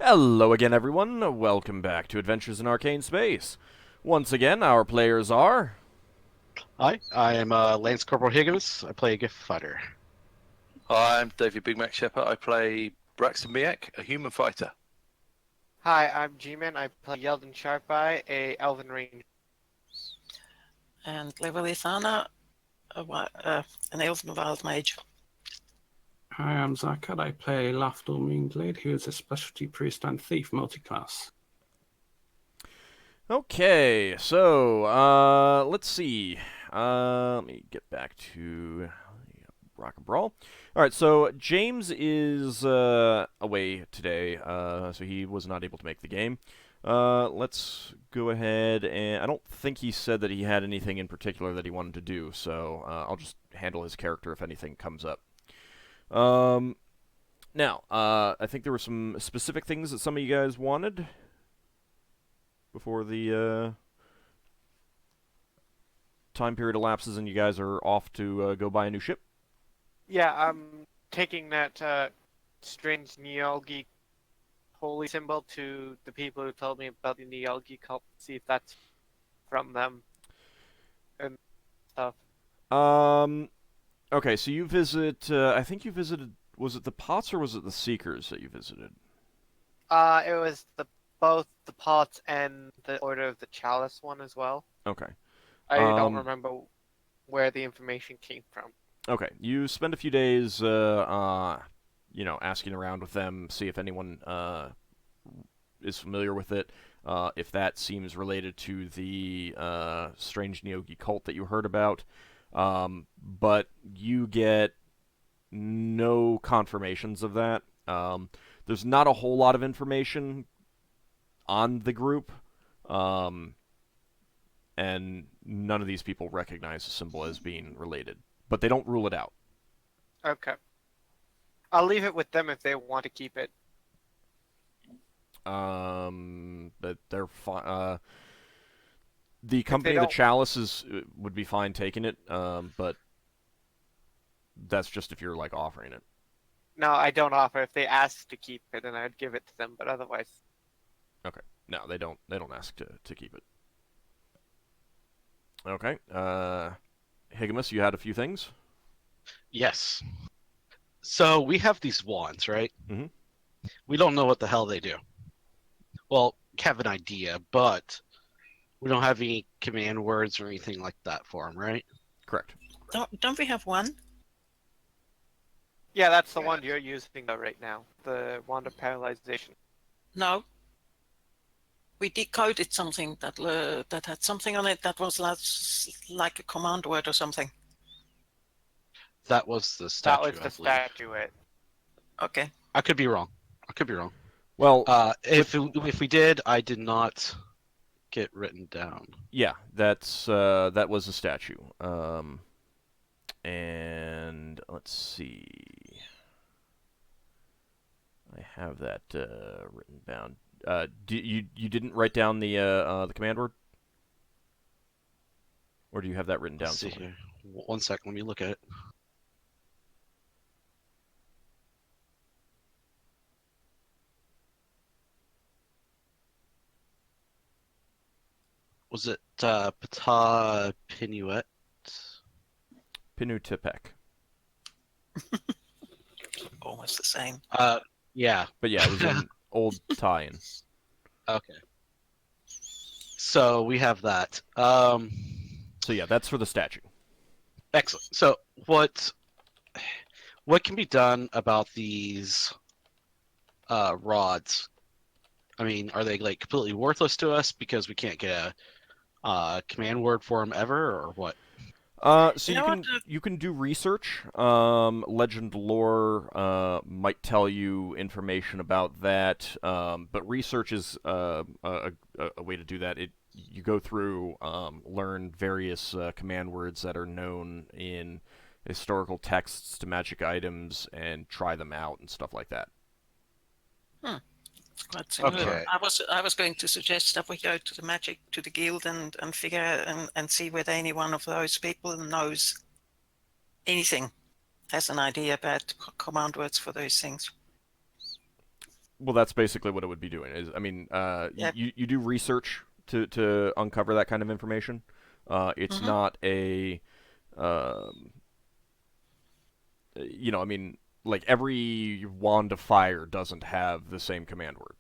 Hello again, everyone. Welcome back to Adventures in Arcane Space. Once again, our players are... Hi, I am Lance Corporal Higgimus. I play a Giff fighter. I'm David Big Mac Shepherd. I play Braxon, a human fighter. Hi, I'm G-Man. I play Yeldan Sharpeye, a Elven Ranger. And Levalithana, an elven wild mage. Hi, I'm Zakad. I play Lafdul Moonglade, who is a specialty priest and thief multiclass. Okay, so, let's see. Let me get back to Rock and Brawl. Alright, so James is away today, so he was not able to make the game. Let's go ahead and... I don't think he said that he had anything in particular that he wanted to do, so I'll just handle his character if anything comes up. Now, I think there were some specific things that some of you guys wanted before the time period elapses and you guys are off to go buy a new ship. Yeah, I'm taking that strange Neolgi holy symbol to the people who told me about the Neolgi cult, see if that's from them and stuff. Okay, so you visit, I think you visited, was it the Pots or was it the Seekers that you visited? It was both the pots and the Order of the Chalice one as well. Okay. I don't remember where the information came from. Okay, you spend a few days, asking around with them, see if anyone is familiar with it, if that seems related to the strange Neogi cult that you heard about, but you get no confirmations of that. There's not a whole lot of information on the group, and none of these people recognize the symbol as being related. But they don't rule it out. Okay. I'll leave it with them if they want to keep it. But they're fine. The company, the Chalice, would be fine taking it, but that's just if you're, like, offering it. No, I don't offer. If they ask to keep it, then I'd give it to them, but otherwise... Okay. No, they don't ask to keep it. Okay. Higgimus, you had a few things? Yes. So we have these wands, right? Mm-hmm. We don't know what the hell they do. Well, have an idea, but we don't have any command words or anything like that for them, right? Correct. Don't we have one? Yeah, that's the one you're using right now. The Wand of Paralyzation. No. We decoded something that had something on it that was like a command word or something. That was the statue. That was the statuette. Okay. I could be wrong. Well, if we did, I did not get written down. Yeah, that was a statue. And let's see. I have that written down. You didn't write down the command word, or do you have that written down? Let's see here. 1 second. Let me look at it. Was it Pata Pinuet? Pinutipek. Almost the same. Yeah. But yeah, it was an old tie-in. Okay. So we have that. So yeah, that's for the statue. Excellent. So what can be done about these rods? I mean, are they like completely worthless to us because we can't get a command word for them ever, or what? So you can do research. Legend lore might tell you information about that, but research is a way to do that. You go through, learn various command words that are known in historical texts to magic items, and try them out and stuff like that. It's quite similar. Okay. I was going to suggest that we go to the guild and figure out and see whether any one of those people knows anything, has an idea about command words for those things. Well, that's basically what it would be doing. Is I mean, Yep. you do research to uncover that kind of information. It's Mhm. not a, um, I mean, like every wand of fire doesn't have the same command word,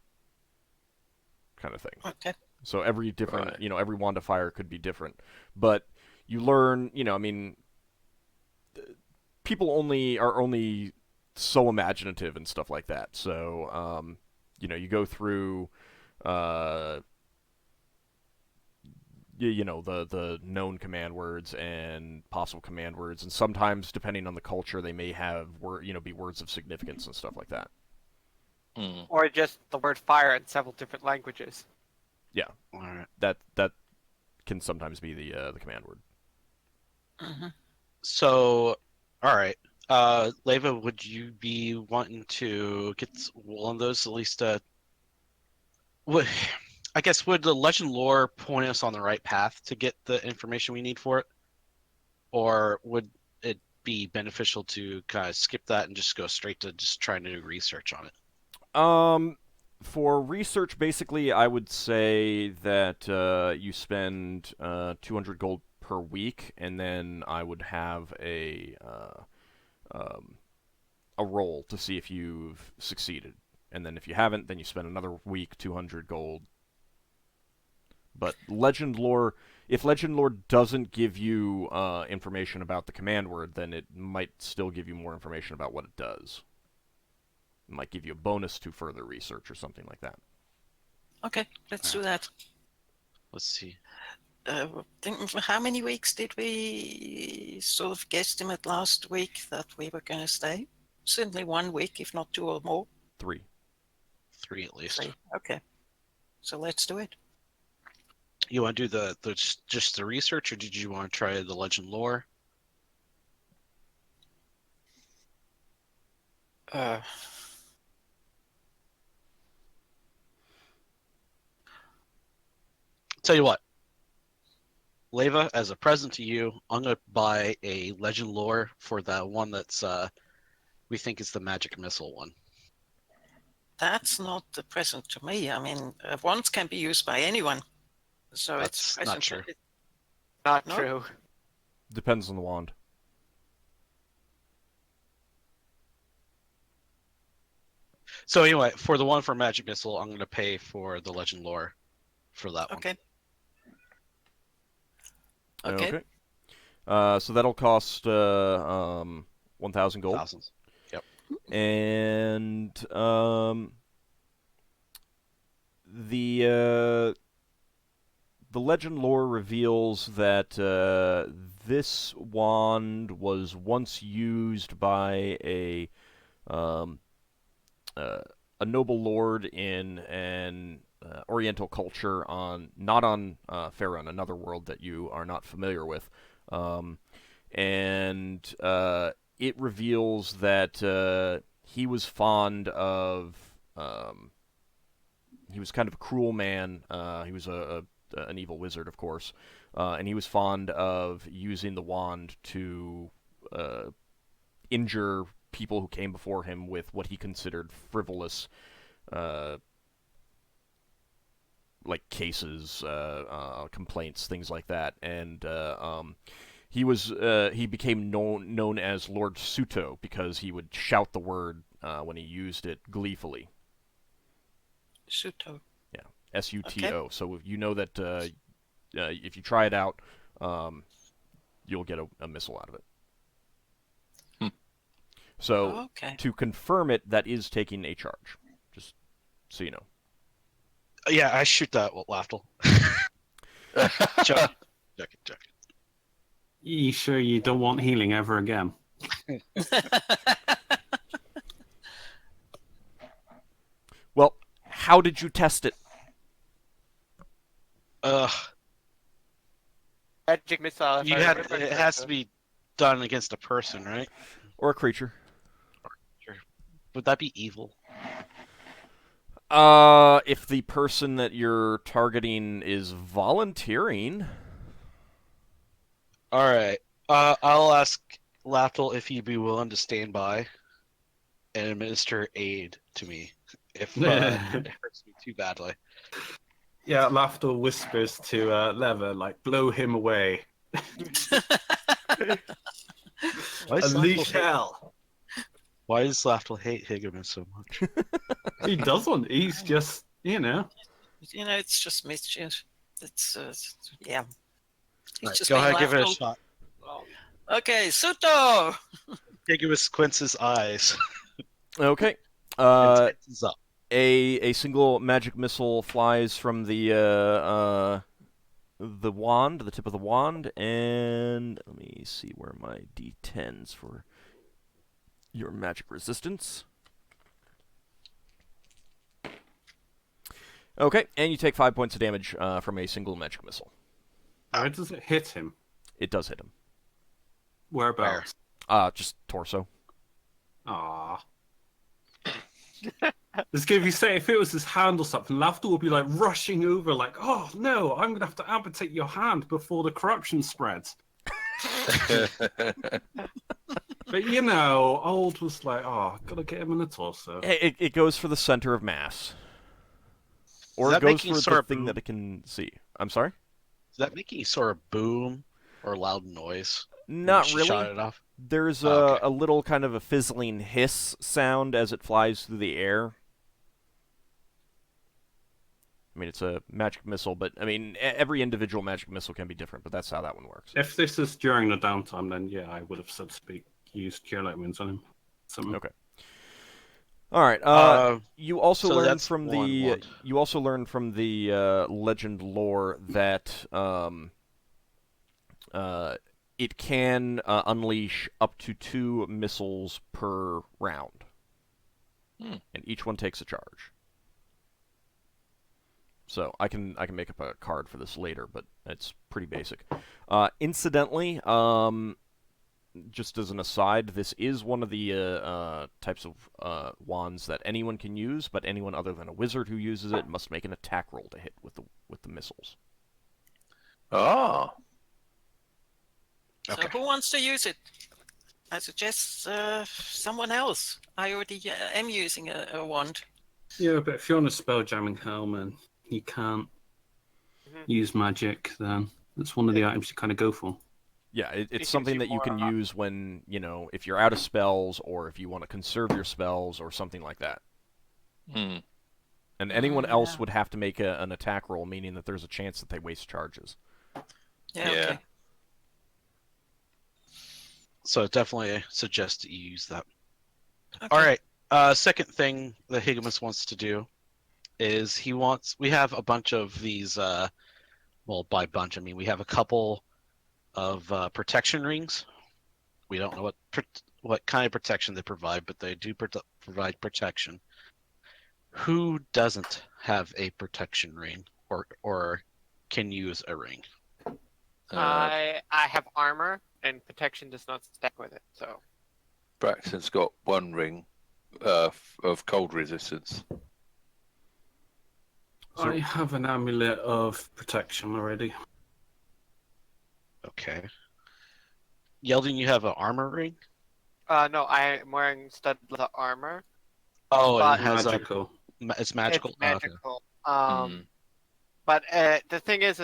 kind of thing. Okay. So every different, Right. every wand of fire could be different. But you learn, I mean, people are only so imaginative and stuff like that. So, you go through, uh, the known command words and possible command words, and sometimes depending on the culture, they may have be words of significance and stuff like that. Mm. Or just the word fire in several different languages. Yeah, All right. that can sometimes be the command word. Mhm. So, all right. Leva, would you be wanting to get one of those at least? Would I guess would the legend lore point us on the right path to get the information we need for it, or would it be beneficial to kind of skip that and just go straight to just trying to do research on it? For research, basically, I would say that you spend 200 gold per week, and then I would have a roll to see if you've succeeded. And then if you haven't, then you spend another week, 200 gold. But if legend lore doesn't give you information about the command word, then it might still give you more information about what it does. It might give you a bonus to further research or something like that. Okay, let's do that. Let's see. How many weeks did we sort of guesstimate last week that we were going to stay? Certainly 1 week, if not 2 or more. 3. 3 at least. 3. Okay, so let's do it. You want to do just the research, or did you want to try the legend lore? Uh, Tell you what, Leva, as a present to you, I'm gonna buy a legend lore for that one that's we think is the magic missile one. That's not the present to me. I mean, wands can be used by anyone. So it's That's not present. true. Not No? true. Depends on the wand. So anyway, for the one for magic missile, I'm gonna pay for the legend lore for that one. Okay. Okay. So that'll cost 1,000 gold. Thousands. Yep. And the legend lore reveals that this wand was once used by a noble lord in an Oriental culture not on Faerun, another world that you are not familiar with, and it reveals that he was fond of. He was kind of a cruel man. He was an evil wizard, of course, and he was fond of using the wand to injure people who came before him with what he considered frivolous, like cases, complaints, things like that. And he became known as Lord Suto because he would shout the word when he used it gleefully. Suto. Yeah, Suto. Okay. So you know that if you try it out, you'll get a missile out of it. So Okay. to confirm it, that is taking a charge. Just so you know. Yeah, I shoot that Lafdul. Joking. You sure you don't want healing ever again? Well, how did you test it? Magic missile. if I remember It has to correctly. be done against a person, right? Or a creature? Would that be evil? If the person that you're targeting is volunteering. All right. I'll ask Lafdul if he'd be willing to stand by and administer aid to me if it hurts me too badly. Yeah, Lafdul whispers to Lever, like, blow him away. Unleash hell. Why does Lafdul hate Higgimus so much? He doesn't. He's just, It's just mischief. It's yeah. He's Right, just go being ahead, give it a laughable. shot. Okay, Suto. Higgimus squints his eyes Okay. and tenses up. A single magic missile flies from the wand, the tip of the wand, and let me see where my D10s for your magic resistance. Okay, and you take 5 points of damage from a single magic missile. Where does it hit him? It does hit him. Whereabouts? Just torso. Aww. This game, if you say if it was his hand or something, Lafdul would be like rushing over, like, "Oh no, I'm gonna have to amputate your hand before the corruption spreads." But Old was like, "Oh, gotta get him in the torso." It goes for the center of mass, or Is it that goes making for sort the of thing boom? that it can see. I'm sorry. Is that making sort of boom or loud noise? Not She really. shot it off. There's Okay. a little kind of a fizzling hiss sound as it flies through the air. I mean, it's a magic missile, but I mean, every individual magic missile can be different, but that's how that one works. If this is during the downtime, then yeah, I would have, so to speak, used Cure Light Wounds on him. Something. Okay. All right. You also so learned that's from one the wand. legend lore that it can unleash up to 2 missiles per round, and each one takes a charge. So I can make up a card for this later, but it's pretty basic. Incidentally, just as an aside, this is one of the types of wands that anyone can use, but anyone other than a wizard who uses it must make an attack roll to hit with the missiles. Ah. So Okay. who wants to use it? I suggest someone else. I already am using a wand. Yeah, but if you're on a spelljamming helm and you can't use magic, then that's one of the items you kind of go for. Yeah, it's gives something you that you can more, use when, if you're out of spells or if you want to conserve your spells or something like that. Hmm. And anyone Yeah. else would have to make an attack roll, meaning that there's a chance that they waste charges. Yeah. Yeah. Okay. So definitely suggest that you use that. Okay. All right. Second thing that Higgimus wants to do is we have a bunch of these. Well, by bunch I mean we have a couple of protection rings. We don't know what kind of protection they provide, but they do provide protection. Who doesn't have a protection ring or can use a ring? I have armor, and protection does not stack with it. So Braxton's got 1 ring of cold resistance. I have an amulet of protection already. Okay. Yeldan, you have an armor ring? no, I am wearing studded leather armor. Oh, But- and it has Magical. it's magical. It's Oh, okay. magical. Hmm. But the thing is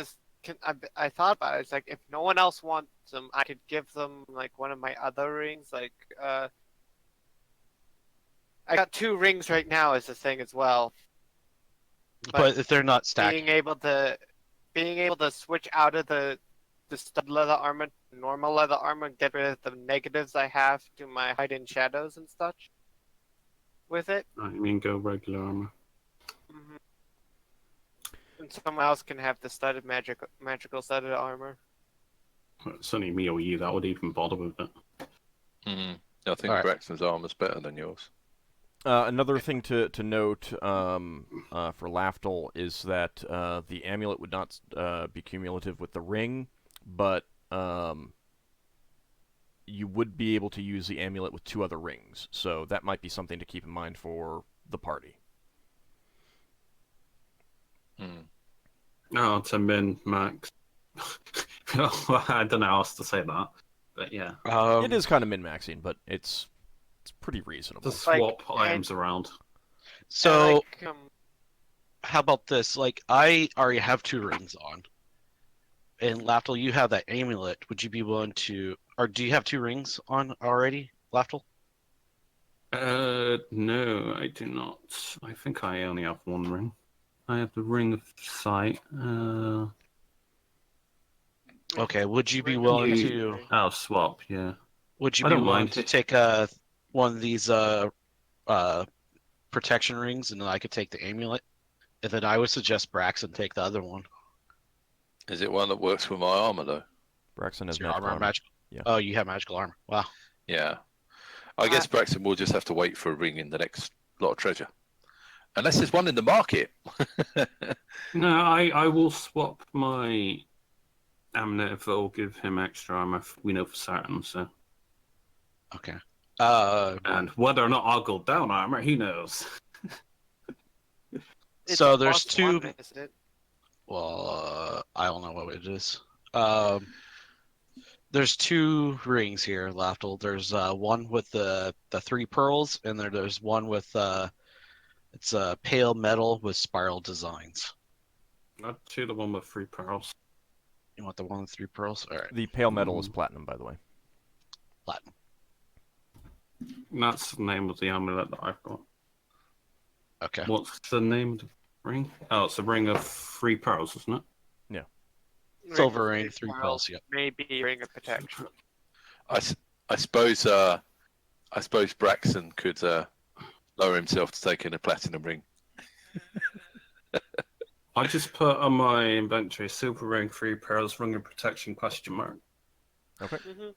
I thought about it. It's like if no one else wants them, I could give them like one of my other rings. Like I got 2 rings right now is the thing as well. But if they're not stacked, Being able to switch out of the stud leather armor, normal leather armor, get rid of the negatives I have to my hide in shadows and such. With it, I mean, go regular armor. and someone else can have the studded magical studded armor. It's only me or you that would even bother with it. Hmm. I think All right. Braxton's armor's better than yours. Another thing to note for Lafdul is that the amulet would not be cumulative with the ring, but you would be able to use the amulet with 2 other rings, so that might be something to keep in mind for the party. Hmm. Oh, it's a min max. I don't know how else to say that, but yeah. It is kind of min-maxing, but it's pretty reasonable. Just swap items around. So And, how about this? Like, I already have 2 rings on, and Lafdul, you have that amulet. Would you be willing to, or do you have 2 rings on already, Lafdul? No, I do not. I think I only have 1 ring. I have the ring of sight. Okay. Would you be Ring of willing You- to? I'll swap. Yeah, Would you I be don't willing mind. to take one of these protection rings, and then I could take the amulet, and then I would suggest Braxon take the other one. Is it one that works with my armor though? Braxon has Is your magical armor. magical? Yeah. Oh, you have magical armor. Wow. Yeah. I guess Braxton will just have to wait for a ring in the next lot of treasure. Unless there's one in the market. No, I will swap my amulet if it'll give him extra armor. We know for certain. So, Okay. and whether or not I'll go down armor, who knows? it's So a there's plus 2. one, isn't it? Well, I don't know what it is. There's 2 rings here, Lafdul. There's one with the 3 pearls, and there's one with it's pale metal with spiral designs. I'd do the one with 3 pearls. You want the one with 3 pearls? All right, The pale metal is platinum, by the way. platinum. That's the name of the amulet that I've got. Okay. What's the name of the ring? Oh, it's a ring of 3 pearls, isn't it? Silver of ring, 3 pearls. Yep. Maybe ring of protection. I suppose Braxton could lower himself to taking a platinum ring. I just put on my inventory silver ring, 3 pearls, ring of protection, question mark. Okay. Mm-hmm.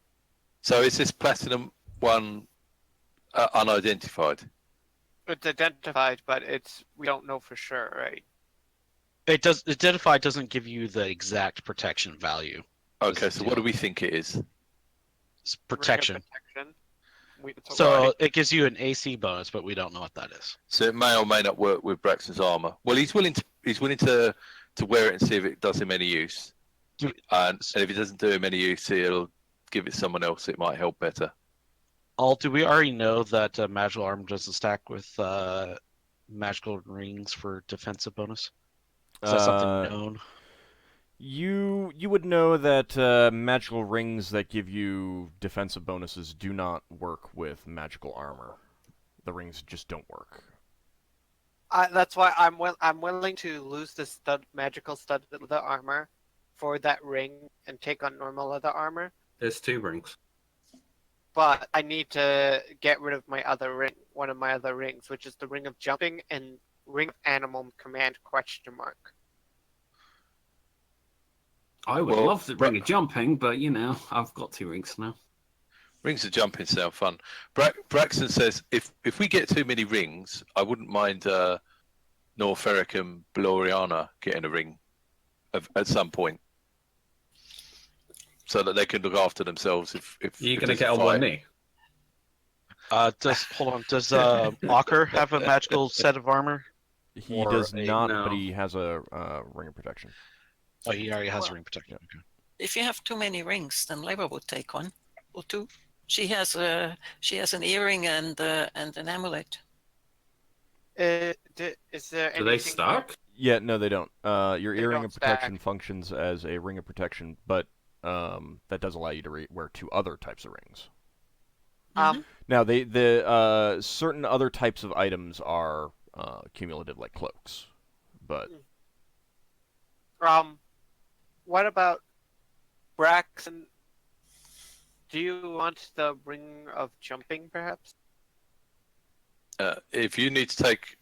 So is this platinum one unidentified? It's identified, but we don't know for sure, right? It does. Identify doesn't give you the exact protection value. Okay, This is so what do we think it is? It's Ring of protection. protection. It's So okay. it gives you an AC bonus, but we don't know what that is. So it may or may not work with Braxton's armor. Well, he's willing to wear it and see if it does him any use. And if it doesn't do him any use, he'll give it someone else. It might help better. Do we already know that magical armor doesn't stack with magical rings for defensive bonus? Is that something known? You would know that magical rings that give you defensive bonuses do not work with magical armor. The rings just don't work. That's why I'm willing to lose the magical stud leather armor for that ring and take on normal leather armor. There's 2 rings. But I need to get rid of my other ring, one of my other rings, which is the ring of jumping and ring of animal command question mark. I would Well, love the ring of jumping, but you know, I've got 2 rings now. Rings of jumping sound fun. Braxton says if we get too many rings, I wouldn't mind Norferic and Bloriana getting a ring at some point, so that they can look after themselves. If You're if going to there's get a on fight. one knee. Hold on. Does Ockar have a magical set of armor? He Or does a- not, no. but he has a ring of protection. Oh, he already has a ring protection. Okay. If you have too many rings, then Leva would take 1 or 2. She has an earring and an amulet. Is there Do they anything stack? Yeah, no, they don't. Your They earring don't of protection stack. functions as a ring of protection, but that does allow you to wear 2 other types of rings. Now, the certain other types of items are cumulative, like cloaks, but what about Braxon? Do you want the ring of jumping, perhaps? If you need to take,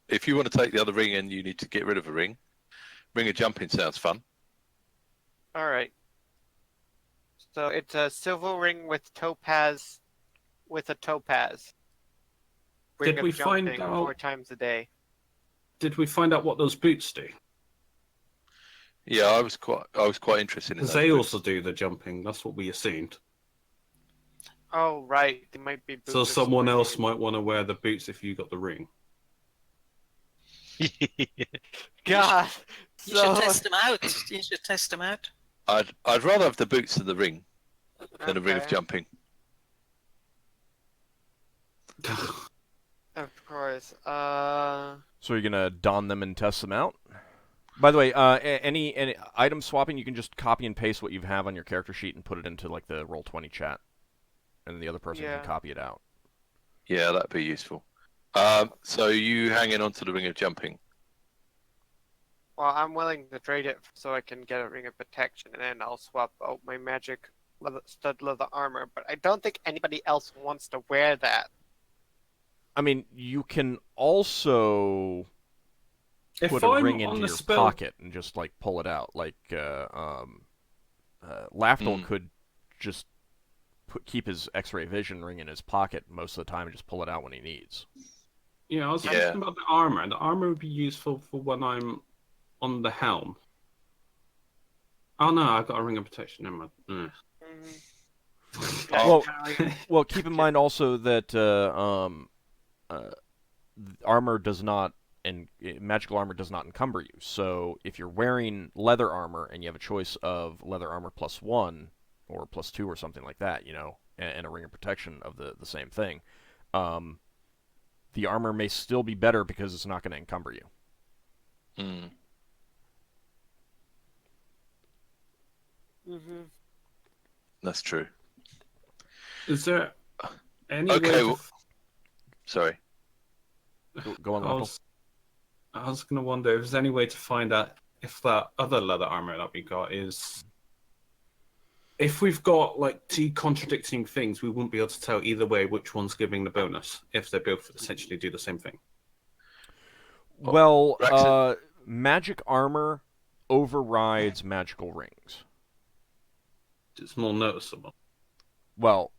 if you want to take the other ring and you need to get rid of a ring, ring of jumping sounds fun. All right. So it's a silver ring with topaz, with a topaz. Ring Did of we find jumping out- 4 times a day. Did we find out what those boots do? Yeah, I was quite interested in Because those they boots. also do the jumping. That's what we assumed. Oh, right. They might be boots So of someone else speed. might want to wear the boots if you got the ring. God. You So, should test them out. You should test them out. I'd rather have the boots than the ring than a ring of okay, jumping. Of course. So you're gonna don them and test them out. By the way, any item swapping, you can just copy and paste what you have on your character sheet and put it into like the Roll20 chat, and the other person Yeah. can copy it out. Yeah, that'd be useful. So you hanging on to the ring of jumping? Well, I'm willing to trade it so I can get a ring of protection, and then I'll swap out my magic stud leather armor. But I don't think anybody else wants to wear that. I mean, you can also If put a I'm ring on into the your spell, pocket and just like pull it out. Like Lafdul could just keep his X-ray vision ring in his pocket most of the time and just pull it out when he needs. I was thinking about the armor, and the armor would be useful for when I'm on the helm. Oh no, I've got a ring of protection. Never mind. Well, keep in mind also that armor does not, and magical armor does not encumber you. So if you're wearing leather armor and you have a choice of leather armor +1 or +2 or something like that, and a ring of protection of the same thing, the armor may still be better because it's not going to encumber you. That's true. Is there any Okay, way? Sorry. Go on, Lafdul. I was going to wonder if there's any way to find out if that other leather armor that we got is. If we've got like two contradicting things, we wouldn't be able to tell either way which one's giving the bonus if they both essentially do the same thing. Well, magic armor overrides magical rings. It's more noticeable. Well,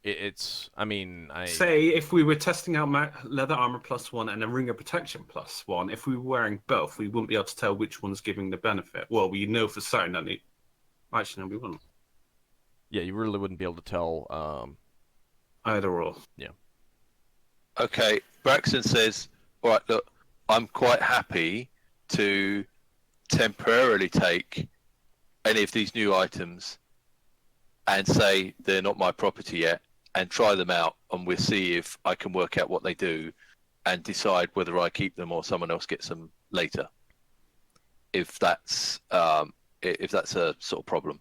it's. I mean, say if we were testing out leather armor +1 and a ring of protection +1, if we were wearing both, we wouldn't be able to tell which one's giving the benefit. Well, we know for certain that actually, no, we wouldn't. Yeah, you really wouldn't be able to tell. Either or. Yeah. Okay, Braxon says, all right, look, I'm quite happy to temporarily take any of these new items and say they're not my property yet and try them out, and we'll see if I can work out what they do and decide whether I keep them or someone else gets them later. If that's a sort of problem.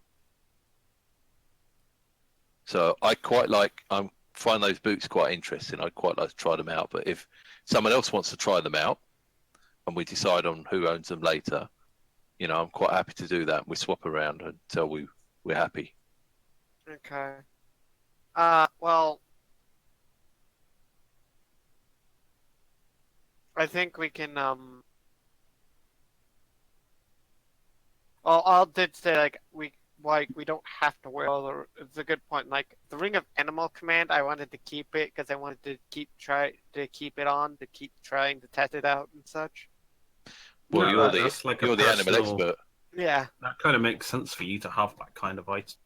So I find those boots quite interesting. I'd quite like to try them out. But if someone else wants to try them out, and we decide on who owns them later, I'm quite happy to do that. We swap around until we're happy. Okay. Well, I think we can. Well, I did say we don't have to wear all the. It's a good point. Like the Ring of Animal Command, I wanted to keep it because I wanted to keep trying to test it out and such. Well, No, you're the animal expert. Yeah. That kind of makes sense for you to have that kind of item.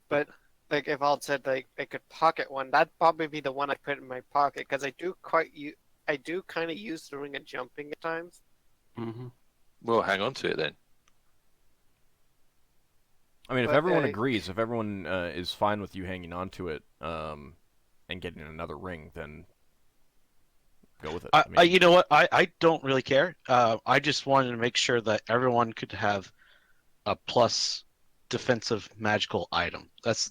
But like if Ald said like I could pocket one, that'd probably be the one I put in my pocket because I do kind of use the Ring of Jumping at times. Mm-hmm. Well, hang on to it then. I mean, if everyone agrees, if everyone is fine with you hanging on to it and getting another ring, then go with it. You know what? I don't really care. I just wanted to make sure that everyone could have a plus defensive magical item. That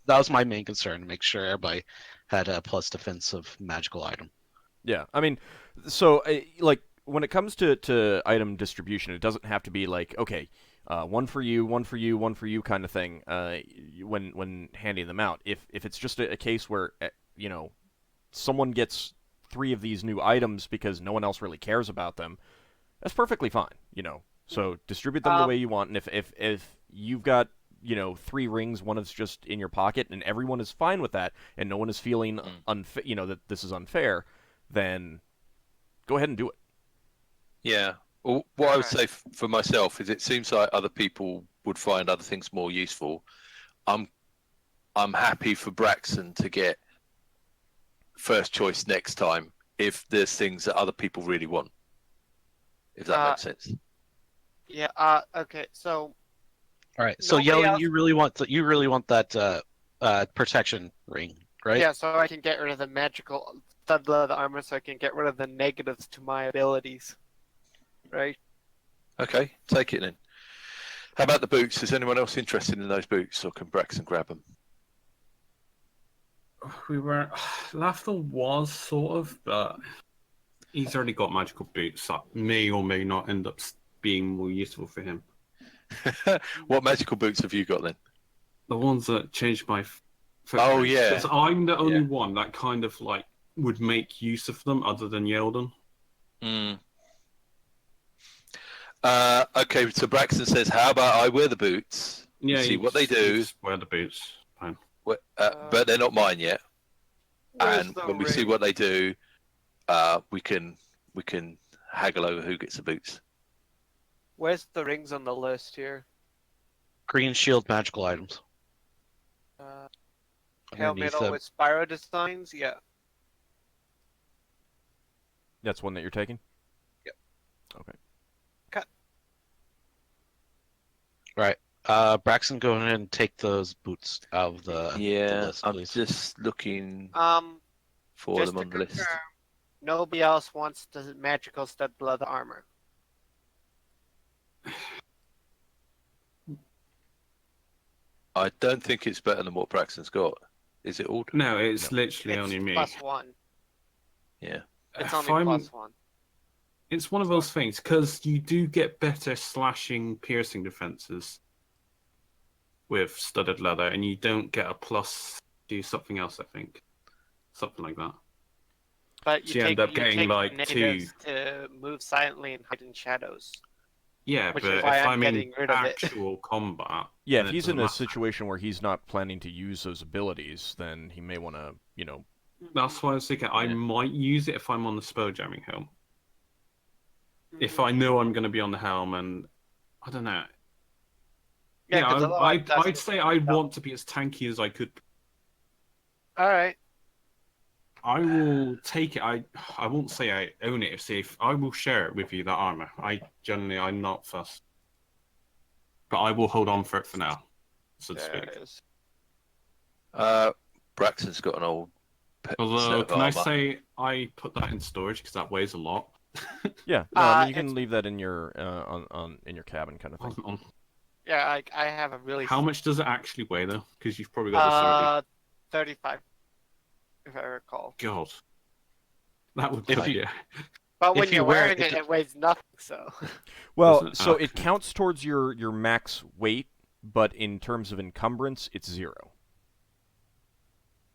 was my main concern, to make sure everybody had a plus defensive magical item. Yeah, I mean, so like when it comes to item distribution, it doesn't have to be like, okay, one for you, one for you, one for you kind of thing when handing them out. If it's just a case where someone gets 3 of these new items because no one else really cares about them, that's perfectly fine. So distribute them the way you want, and if you've got 3 rings, one is just in your pocket, and everyone is fine with that, and no one is feeling that this is unfair, then go ahead and do it. Yeah. Well, what I would say for myself is, it seems like other people would find other things more useful. I'm happy for Braxon to get first choice next time if there's things that other people really want. If that makes sense. Yeah. Okay. So. All right. So Yeldan, you really want that protection ring, right? Yeah. So I can get rid of the magical stud leather armor so I can get rid of the negatives to my abilities. Right? Okay, take it then. How about the boots? Is anyone else interested in those boots, or can Braxon grab them? We were. Lafdul was sort of, but he's already got magical boots that may or may not end up being more useful for him. What magical boots have you got then? The ones that change my Oh, yeah. Because I'm the only Yeah. one that kind of like would make use of them, other than Yeldan. Okay, so Braxton says, how about I wear the boots, Yeah, see you what they just- you do, just wear the boots. Fine. but they're not mine yet. Where's And the when we see ring? what they do, we can haggle over who gets the boots. Where's the rings on the list here? Green shield magical items. Pale Underneath metal them. with Spyro designs? Yeah. That's one that you're taking? Yep. Okay. Right. Braxton, go ahead and take those boots out of the list, I'm please. just looking for Just them to on the list. confirm, nobody else wants the magical stud leather armor. I don't think it's better than what Braxton's got. Is it all? No, it's No. literally It's only me. +1. Yeah. It's If only I'm- +1. It's one of those things because you do get better slashing, piercing defenses with studded leather, and you don't get a plus to something else. I think something like that. But So you end up getting, take like, negatives to move silently and hide in shadows. Yeah, Which but is if why I'm I'm in getting rid of it. actual combat, Yeah, then if it he's doesn't in a matter. situation where he's not planning to use those abilities, then he may want to, That's why I was thinking I Yeah. might use it if I'm on the spelljamming helm. If Mm-hmm. I know I'm going to be on the helm, and I don't know. Yeah, Yeah, 'cause otherwise I'd that's- say I'd want to be as tanky as I could. Alright. I will take it. I won't say I own it. See, if I will share it with you, that armor. I'm not fussed, but I will hold on for it for now, so to There speak. it is. Braxton's got an old set Although, of can I armor. say I put that in storage because that weighs a lot. yeah. No, I mean, you can it's- leave that in your in your cabin kind of thing. Yeah, I have a really... How much does it actually weigh though? Because you've probably got the 35, if I recall. 30. God, that would If cut you- you. But when If you you're wear wearing it, it, it weighs nothing, so... Well, Doesn't it? so it Okay. counts towards your max weight, but in terms of encumbrance, it's 0.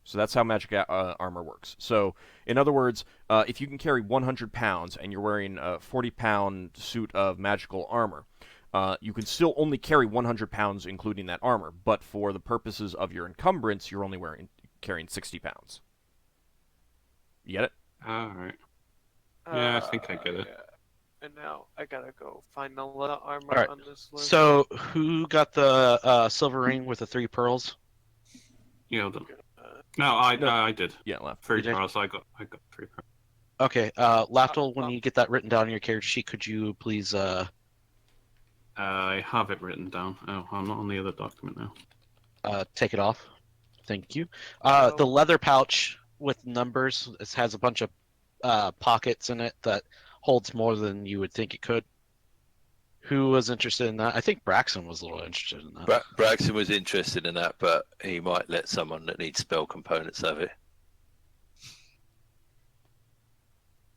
So that's how magic armor works. So, in other words, if you can carry 100 pounds and you're wearing a 40-pound suit of magical armor, you can still only carry 100 pounds, including that armor. But for the purposes of your encumbrance, you're only carrying 60 pounds. You get it? All right. Yeah, I think I get it. Yeah. And now I gotta go find the leather armor Alright, on this list. So, who got the silver ring with the 3 pearls? Yeldan. No, I did. Yeah, left. 3 You did? pearls. I got 3 pearls. Okay, Lafdul, when you get that written down on your character sheet, could you please I have it written down. Oh, I'm not on the other document now. take it off? Thank you. So- The leather pouch with numbers, it has a bunch of pockets in it that holds more than you would think it could. Who was interested in that? I think Braxton was a little interested in that. Braxton was interested in that, but he might let someone that needs spell components have it.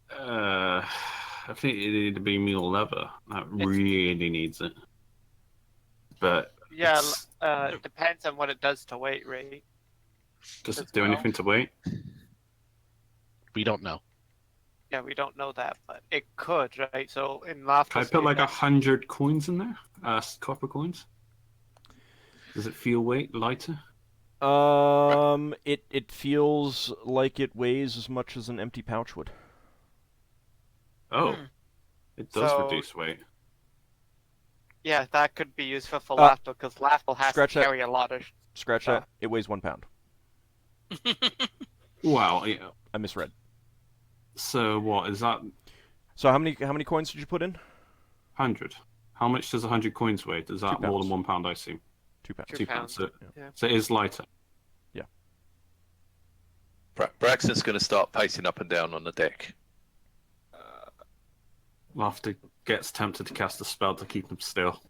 I think it needed to be mule leather. That really needs it. But Yeah, it's- it depends on what it does to weight, right? does it as do well. anything to weight? We don't know. Yeah, we don't know that, but it could, right? So in Lafdul's Can I put like case, 100 coins in there? Copper coins? Does it feel lighter? It feels like it weighs as much as an empty pouch would. Oh, Hmm. it does So- reduce weight. yeah, that could be useful for Uh, Lafdul because Lafdul has to scratch that. carry a lot of. Scratch that. It weighs 1 pound. Wow, yeah. I misread. So what is that? So how many coins did you put in? 100. How much does 100 coins weigh? Does that 2 more than pounds. 1 pound? I assume. 2 pounds. 2 2 pounds. pounds. So, Yeah. so it is lighter. Yeah. Braxton's going to start pacing up and down on the deck. Lafdul gets tempted to cast a spell to keep him still.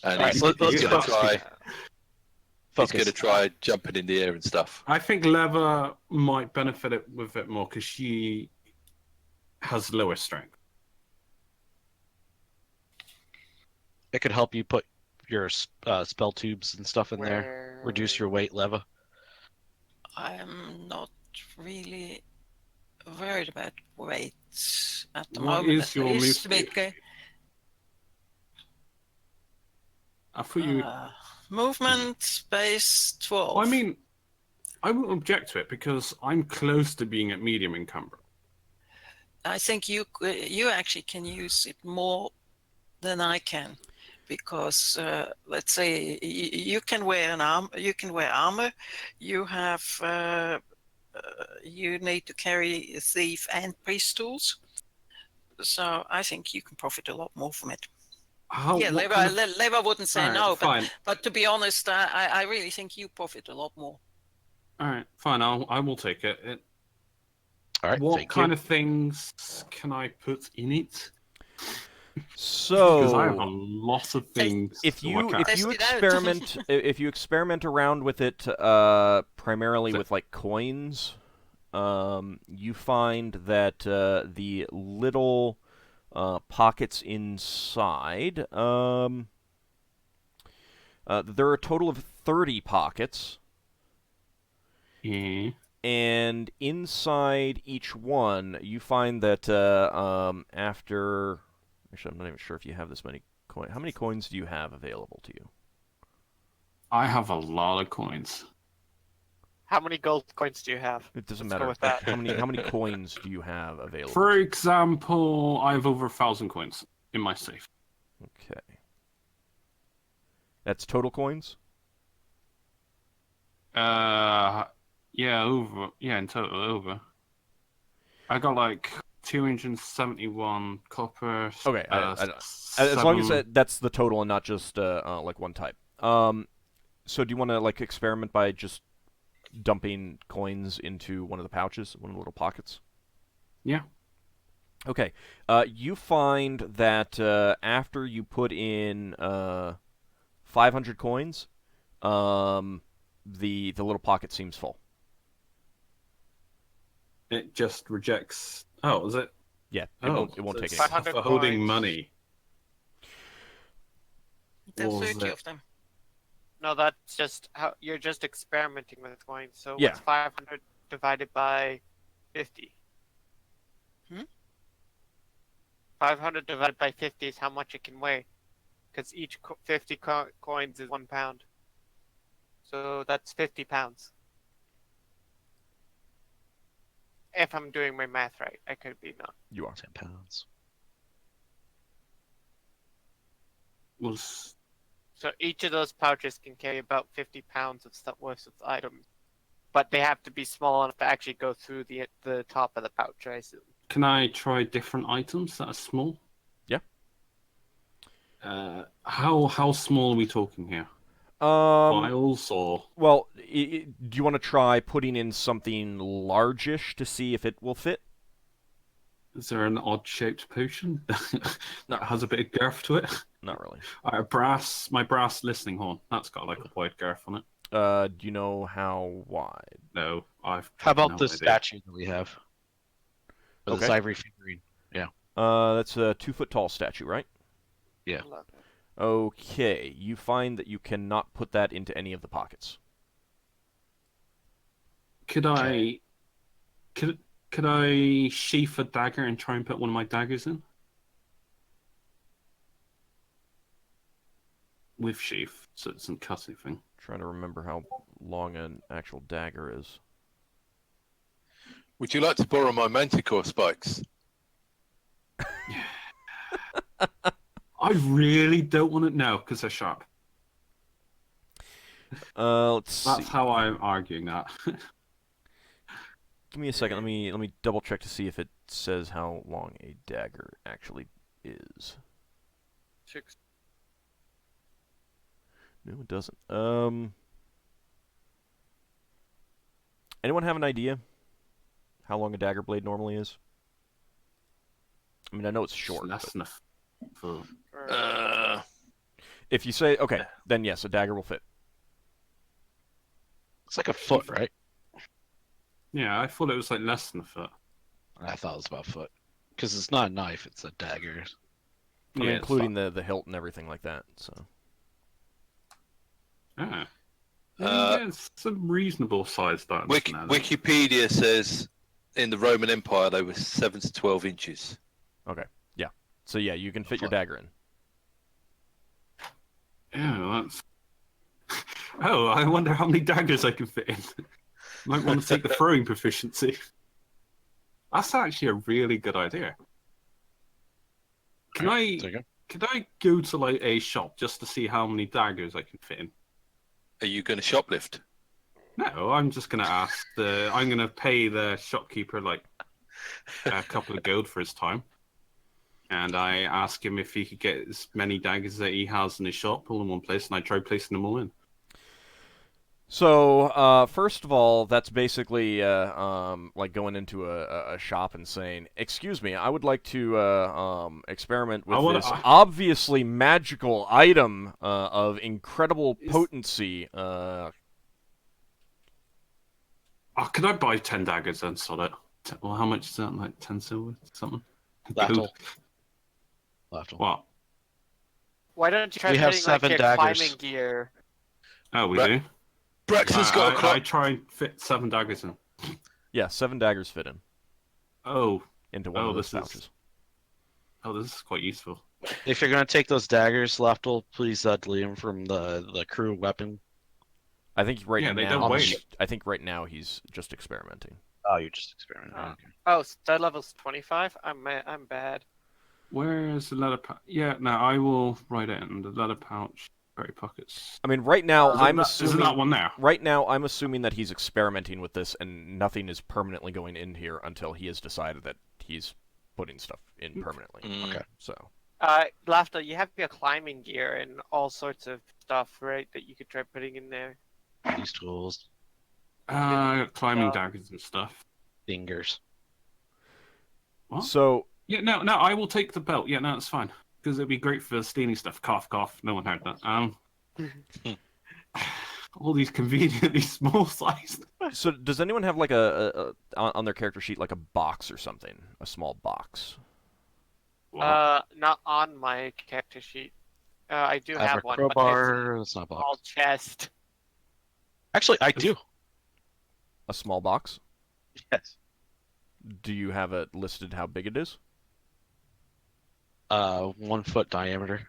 And Alright, he's let's going to go. try. He's Focus. going to try jumping in the air and stuff. I think Leva might benefit with it more because she has lower strength. It could help you put your spell tubes and stuff in there. Reduce your weight, Leva. I'm not really worried about weight at the What moment. is your move speed? I thought you. Movement space 12. I mean, I won't object to it because I'm close to being at medium encumber. I think you actually can use it more than I can, because let's say you can wear an arm. You can wear armor. You have. You need to carry thief and priest tools. So I think you can profit a lot more from it. Yeah, Leva wouldn't say no, but to be honest, I really think you profit a lot more. All right, fine. I will take it. All right. What kind of things can I put in it? So, because I have a lot of things. if you experiment around with it, primarily with like coins, you find that the little pockets inside, there are a total of 30 pockets. Yeah. And inside each one, you find that after... Actually, I'm not even sure if you have this many coins. How many coins do you have available to you? I have a lot of coins. How many gold coins do you have? It doesn't Let's go matter. with that. How many coins do you have available? For example, I have over 1,000 coins in my safe. Okay. That's total coins? Yeah, over. Yeah, in total, over. I got like 271 copper. Okay, as long as that's the total and not just like one type. So do you want to like experiment by just dumping coins into one of the pouches, one of the little pockets? Yeah. Okay. You find that after you put in 500 coins, the little pocket seems full. It just rejects. Oh, is it? Yeah. It won't take it. 500 for holding coins. money. There's Was 30 it? of them. No, that's just how you're just experimenting with coins. So Yeah. what's 500 divided by 50? 500 divided by 50 is how much it can weigh, because each 50 coins is 1 pound. So that's 50 pounds. If I'm doing my math right, I could be not. You are. 10 pounds. Was So each of those pouches can carry about 50 pounds of stuff worth of items, but they have to be small enough to actually go through the top of the pouch, I assume. Can I try different items that are small? Yeah. How small are we talking here? Vials or? Well, do you want to try putting in something largish to see if it will fit? Is there an odd-shaped potion No. that has a bit of girth to it? Not really. My brass listening horn. That's got like a wide girth on it. Do you know how wide? No, I've. How about no the idea. statue that we have? Or this Okay. ivory figurine. That's a 2-foot-tall statue, right? Yeah. Okay. You find that you cannot put that into any of the pockets. Could I sheath a dagger and try and put one of my daggers in? With sheath, so it doesn't cut anything. Trying to remember how long an actual dagger is. Would you like to borrow my manticore spikes? I really don't want to know because they're sharp. Let's see. That's how I'm arguing that. Give me a second. Let me double check to see if it says how long a dagger actually is. 6. No, it doesn't. Anyone have an idea how long a dagger blade normally is? I mean, I know it's short. Less than a foot. If you say, okay, then yes, a dagger will fit. It's like a foot, right? Yeah, I thought it was like less than a foot. I thought it was about a foot. Because it's not a knife, it's a dagger. I mean, including the hilt and everything like that. So. Yeah. Yeah, it's a reasonable size diamond. Wikipedia says in the Roman Empire they were 7 to 12 inches. Okay. Yeah. So yeah, you can fit your dagger in. Yeah, that's. Oh, I wonder how many daggers I can fit in. Might want to take the throwing proficiency. That's actually a really good idea. Can I go to like a shop just to see how many daggers I can fit in? Are you going to shoplift? No, I'm just going to ask I'm going to pay the shopkeeper like a couple of gold for his time. And I ask him if he could get as many daggers that he has in his shop all in one place, and I try placing them all in. So, first of all, that's basically like going into a shop and saying, "Excuse me, I would like to experiment with this obviously magical item of incredible potency." Could I buy 10 daggers then, sod it? Well, how much is that? Like 10 silver, something? Lafdul. What? Why don't you try We have putting 7 your daggers. climbing gear? Oh, we do? Braxton's got a I try and fit 7 daggers in. Yeah, 7 daggers fit in. Into one of those pouches. This is quite useful. If you're going to take those daggers, Lafdul, please delete them from the crew weapon. I think right they now. don't weigh. I think right now he's just experimenting. Oh, you're just experimenting. Okay. Oh, stud level's 25. I'm bad. Where is the leather pouch? Yeah, no, I will write it in the leather pouch. Berry pockets. I mean, right now I'm assuming. Isn't that one there? Right now, I'm assuming that he's experimenting with this, and nothing is permanently going in here until he has decided that he's putting stuff in permanently. Okay. So. Lafdul, you have your climbing gear and all sorts of stuff, right? That you could try putting in there. These tools. Climbing daggers and stuff. Fingers. What? So. Yeah, no, I will take the belt. Yeah, no, it's fine. Because it'd be great for stealing stuff. Cough, cough. No one heard that. All these conveniently small sized. So, does anyone have like a on their character sheet like a box or something? A small box. Not on my character sheet. I do have one. Crowbar. It's not a box. Small chest. Actually, I do. A small box. Yes. Do you have it listed how big it is? 1 foot diameter.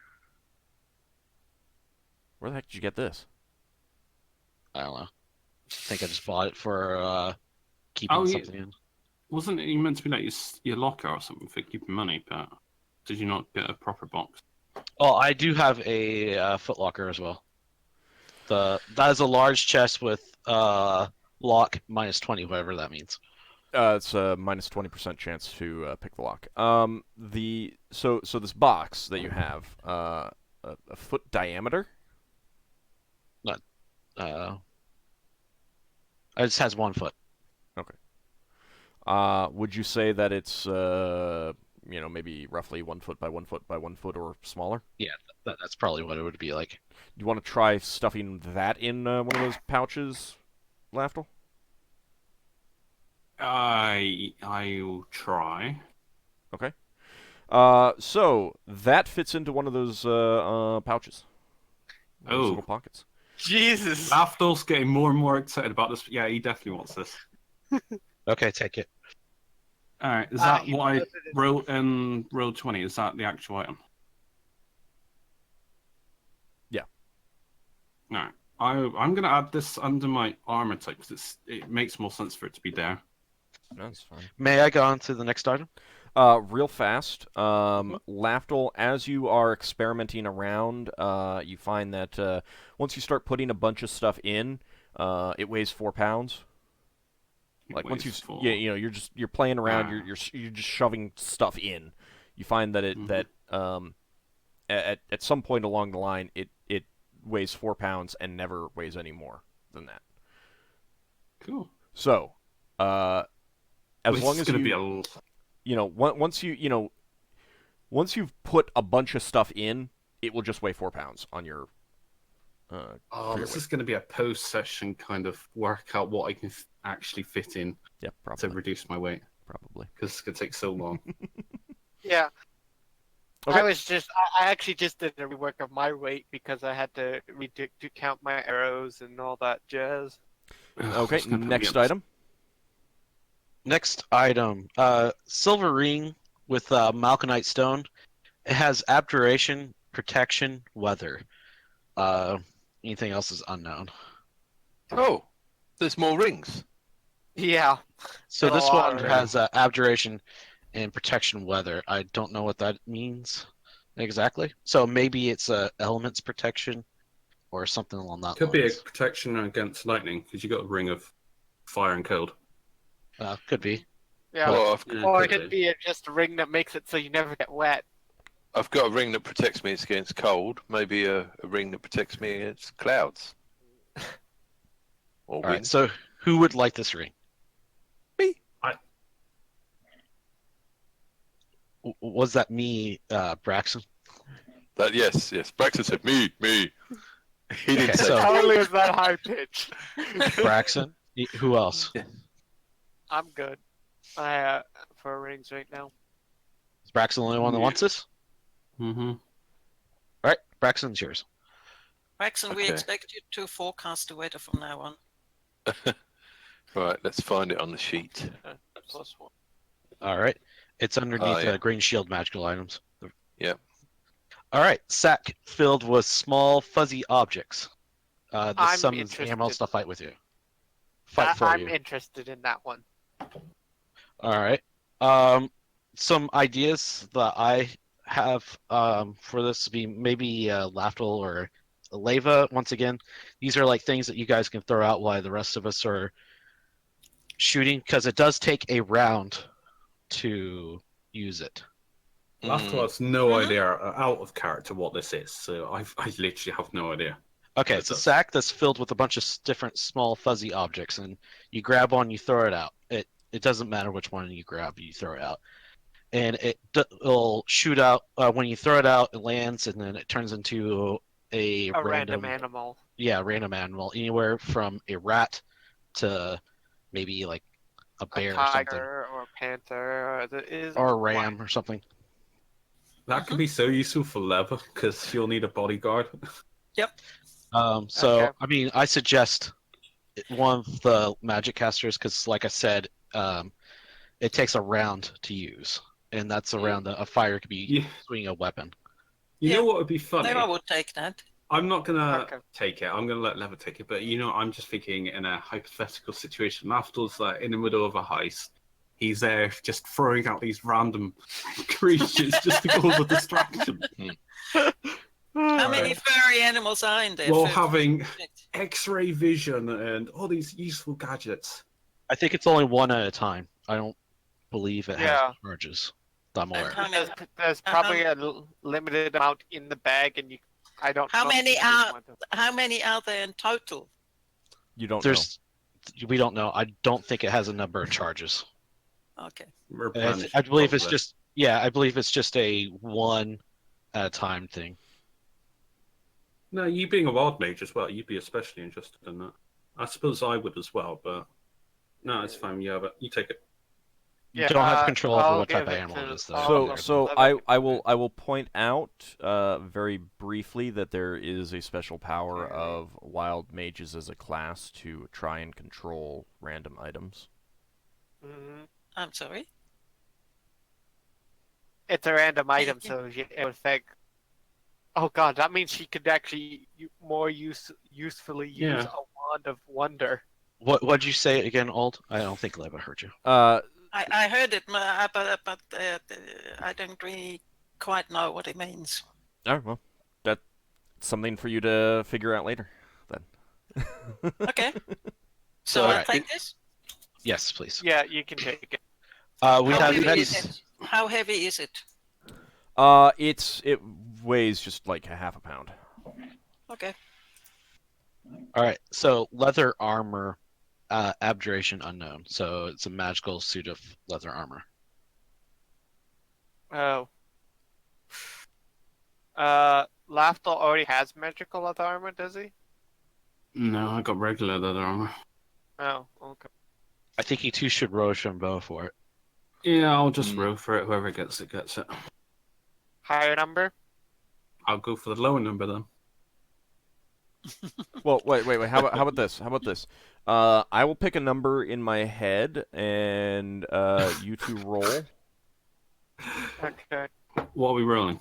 Where the heck did you get this? I don't know. I think I just bought it for keeping something in. Wasn't it meant to be like your locker or something for keeping money? But did you not get a proper box? Oh, I do have a foot locker as well. That is a large chest with lock minus 20, whatever that means. It's a minus 20% chance to pick the lock. So this box that you have, a foot diameter? Not. It just has 1 foot. Okay. Would you say that it's maybe roughly 1 foot by 1 foot by 1 foot or smaller? Yeah, that's probably what it would be like. Do you want to try stuffing that in one of those pouches, Lafdul? I'll try. Okay. So that fits into one of those pouches. Those little pockets. Jesus. Lafdul's getting more and more excited about this. Yeah, he definitely wants this. Okay, take it. All right, is that what I wrote in roll 20? Is that the actual item? Yeah. All right. I'm going to add this under my armor type because it makes more sense for it to be there. That's fine. May I go on to the next item? Real fast, Lafdul, as you are experimenting around, you find that once you start putting a bunch of stuff in, it weighs 4 pounds. Like once you're playing around, you're just shoving stuff in. You find that at some point along the line, it weighs 4 pounds and never weighs any more than that. Cool. So, as long as once you've put a bunch of stuff in, it will just weigh 4 pounds on your. This is going to be a post-session kind of work out what I can actually fit in. Yeah, probably. To reduce my weight. Probably. Because it's going to take so long. Yeah. Okay. I actually just did a rework of my weight because I had to count my arrows and all that jazz. Okay, next item. Next item, silver ring with malachite stone. It has abjuration, protection, weather. Anything else is unknown. Oh, there's more rings. Yeah. So Got a this lot one of has abjuration and protection weather. I don't know what that means exactly. So maybe it's elements protection or something along that Could be a lines. protection against lightning because you got a ring of fire and cold. Could be. Yeah. Well, Or it could be just a ring that makes it so you never get wet. I've got a ring that protects me against cold. Maybe a ring that protects me against clouds. Or All wind. right. So who would like this ring? Me. Was that me, Braxon? Yes. Braxton said me. He didn't Okay, say. so- Totally was that high pitch. Braxon. Who else? I'm good. For rings right now. Is Braxon the only one that wants this? Mm-hmm. All right. Braxon's yours. Braxon, we Okay. expect you to forecast the weather from now on. Right, let's find it on the sheet. +1. All right. It's underneath yeah. green shield magical items. Yep. All right. Sack filled with small fuzzy objects. The I'm summons interested. animals to fight with you. Fight for I'm you. interested in that one. All right. Some ideas that I have for this would be maybe Lafdul or Leva. Once again, these are like things that you guys can throw out while the rest of us are shooting, because it does take a round to use it. Lafdul has no idea out of character what this is, so I literally have no idea. Okay, it's a sack that's filled with a bunch of different small fuzzy objects, and you grab one, you throw it out. It doesn't matter which one you grab, you throw it out. And it'll shoot out, when you throw it out, it lands, and then it turns into a random animal. Yeah, random animal. Anywhere from a rat to maybe like a bear or something. Tiger or a panther. Or a ram or something. That could be so useful for Leva, because you'll need a bodyguard. Yep. So, Okay. I mean, I suggest one of the magic casters, because like I said, it takes a round to use. And that's a round that a fire could be swinging a weapon. You know what would be funny? Leva would take that. I'm not going to take it. I'm going to let Leva take it. But, I'm just thinking in a hypothetical situation. Lafdul's in the middle of a heist. He's there just throwing out these random creatures just to cause a distraction. How many furry animals are in there? While having X-ray vision and all these useful gadgets. I think it's only one at a time. I don't believe it has charges. I'm aware. There's probably a limited amount in the bag, and I don't know. How many are there in total? You don't know. We don't know. I don't think it has a number of charges. Okay. I believe it's just I believe it's just a one at a time thing. No, you being a wild mage as well, you'd be especially interested in that. I suppose I would as well, but no, it's fine. Yeah, but you take it. You don't have control over what type of animal it is, though. So I will point out very briefly that there is a special power of wild mages as a class to try and control random items. I'm sorry? It's a random item, so it would affect... Oh god, that means she could actually more usefully use a wand of wonder. What'd you say again, Ald? I don't think Leva heard you. I heard it, but I don't really quite know what it means. Oh, well, that's something for you to figure out later, then. Okay. So I'll take this? Yes, please. Yeah, you can take it. How heavy is it? It weighs just like a half a pound. Okay. All right. So leather armor Abjuration Unknown, so it's a magical suit of leather armor. Oh. Lafdul already has magical leather armor, does he? No, I got regular leather armor. Oh, okay. I think you two should Rochambeau for it. Yeah, I'll just roll for it. Whoever gets it, gets it. Higher number? I'll go for the lower number then. Well, wait. How about this? I will pick a number in my head, and you two roll. Okay. What are we rolling?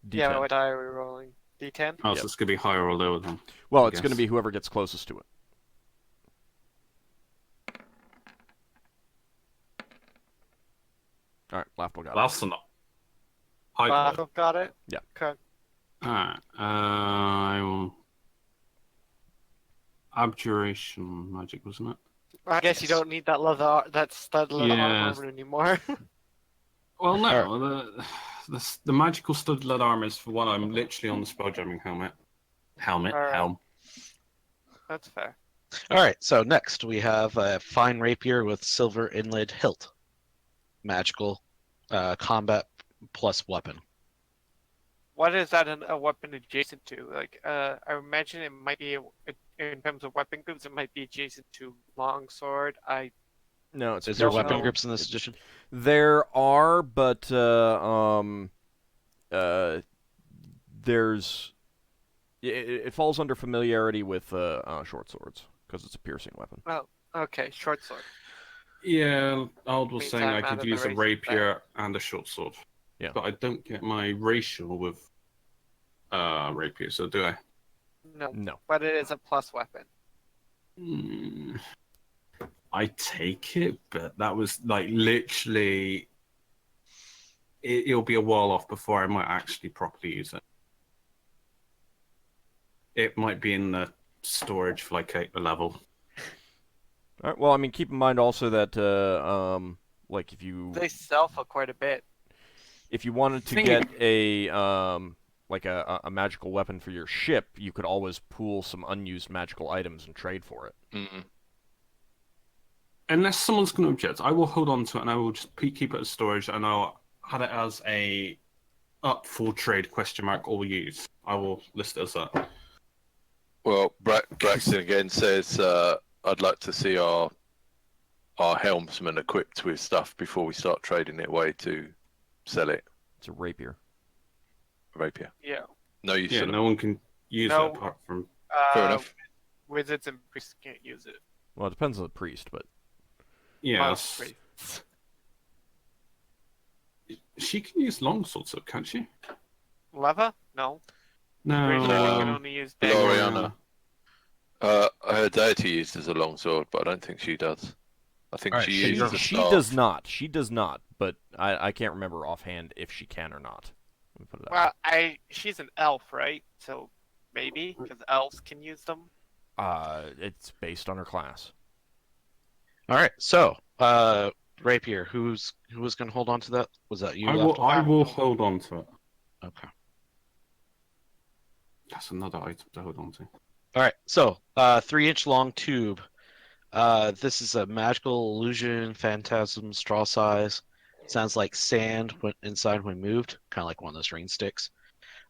D10. Yeah, what die are we rolling? D10? Oh, Yep. so it's going to be higher or lower then. Well, I it's going to guess. be whoever gets closest to it. All right, Lafdul got it. That's not. High. Lafdul got it? Yeah. Okay. Alright. I will. Abjuration magic, wasn't it? I guess you don't need that stud leather armor anymore. Well, no. The magical stud lead armor is for one. I'm literally on the spelljamming helmet. Alright. Helm. That's fair. All right, so next we have a fine rapier with silver inlaid hilt. Magical combat plus weapon. What is that a weapon adjacent to? Like, I imagine it might be, in terms of weapon groups, it might be adjacent to longsword. No, it's Is there piercing. weapon groups in this edition? There are, but there's it falls under familiarity with short swords because it's a piercing weapon. Oh, okay, short sword. Yeah, Ald was saying I Meantime, out could of use the a race rapier and a short sword. Yeah. But I don't get my racial with rapier, so do I? No. But it is a plus weapon. I take it, but that was like literally. It'll be a while off before I might actually properly use it. It might be in the storage for like a level. All right, well, I mean, keep in mind also that like if you sell for quite a bit. If you wanted to get a like a magical weapon for your ship, you could always pool some unused magical items and trade for it. Mm-mm. Unless someone's going to object, I will hold on to it and I will just keep it as storage and I'll have it as a up for trade ? All use. I will list it as that. Well, Braxon again says, "I'd like to see our helmsman equipped with stuff before we start trading it away to sell it." It's a rapier. A rapier. Yeah. No use. Yeah, no one can use it apart from. Fair enough. Wizards and priests can't use it. Well, it depends on the priest, but Yeah. Most priests. She can use longsword, so can't she? Leva? No. No. Pretty sure you can only use dagger. Gloriana. Her deity used as a longsword, but I don't think she does. I think Alright, she so used a she staff. does not. She does not. But I can't remember offhand if she can or not. Let me put it out. Well, she's an elf, right? So maybe because elves can use them. It's based on her class. All right, so rapier. Who was going to hold on to that? Was that you? I Lafdul? will hold on to it. Okay. That's another item to hold on to. All right, so 3-inch long tube. This is a magical illusion, phantasm, straw size. Sounds like sand inside when moved, kind of like one of those rain sticks.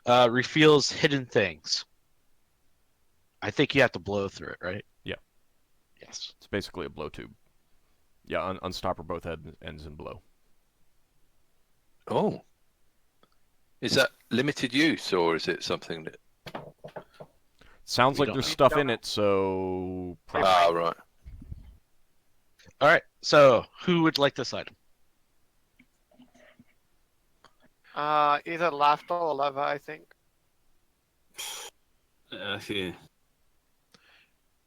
Reveals hidden things. I think you have to blow through it, right? Yeah. Yes. It's basically a blow tube. Yeah, unstopper both ends in blow. Oh. Is that limited use, or is it something that... Sounds We like don't there's know. stuff in it, so... Ah, right. All right, so who would like this item? Either Lafdul or Leva, I think. Yeah.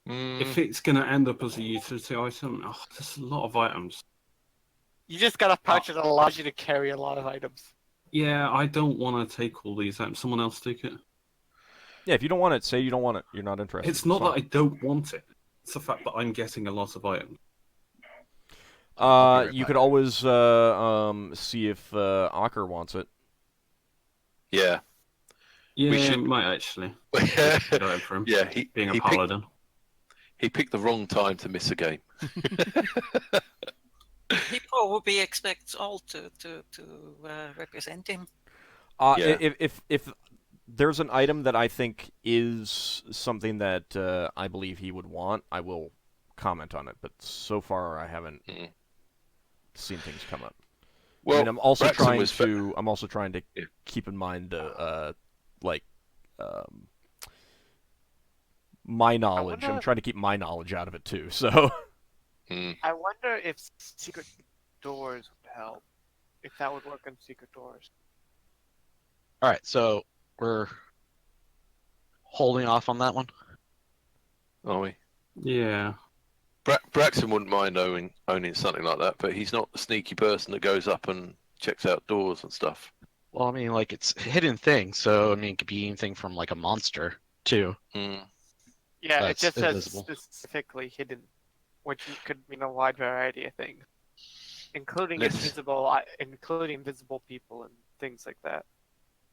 Mm, If it's going to end up as a utility item, there's a lot of items. You just got a pouch that allows you to carry a lot of items. Yeah, I don't want to take all these items. Someone else take it. Yeah, if you don't want it, say you don't want it. You're not interested. It's not that I fine. don't want it. It's the fact that I'm getting a lot of items. I'll be right You back. could always see if Ockar wants it. yeah. Yeah, should- might actually. Go for him. yeah, Being a paladin. He picked the wrong time to miss a game. He probably expects all to represent him. Yeah. If there's an item that I think is something that I believe he would want, I will comment on it. But so far, I haven't seen things come up. Well, I mean, I'm also Braxon trying to Yeah. keep in mind my knowledge. I'm trying to keep my knowledge out of it too. So I wonder if secret doors would help. If that would work on secret doors. All right, so we're holding off on that one. Are we? Yeah. Braxton wouldn't mind owning something like that, but he's not the sneaky person that goes up and checks out doors and stuff. Well, I mean, like it's a hidden thing, so I mean, it could be anything from like a monster too. Mm. Yeah, That's it just says invisible. specifically hidden, which could mean a wide variety of things, including Let's- invisible people and things like that.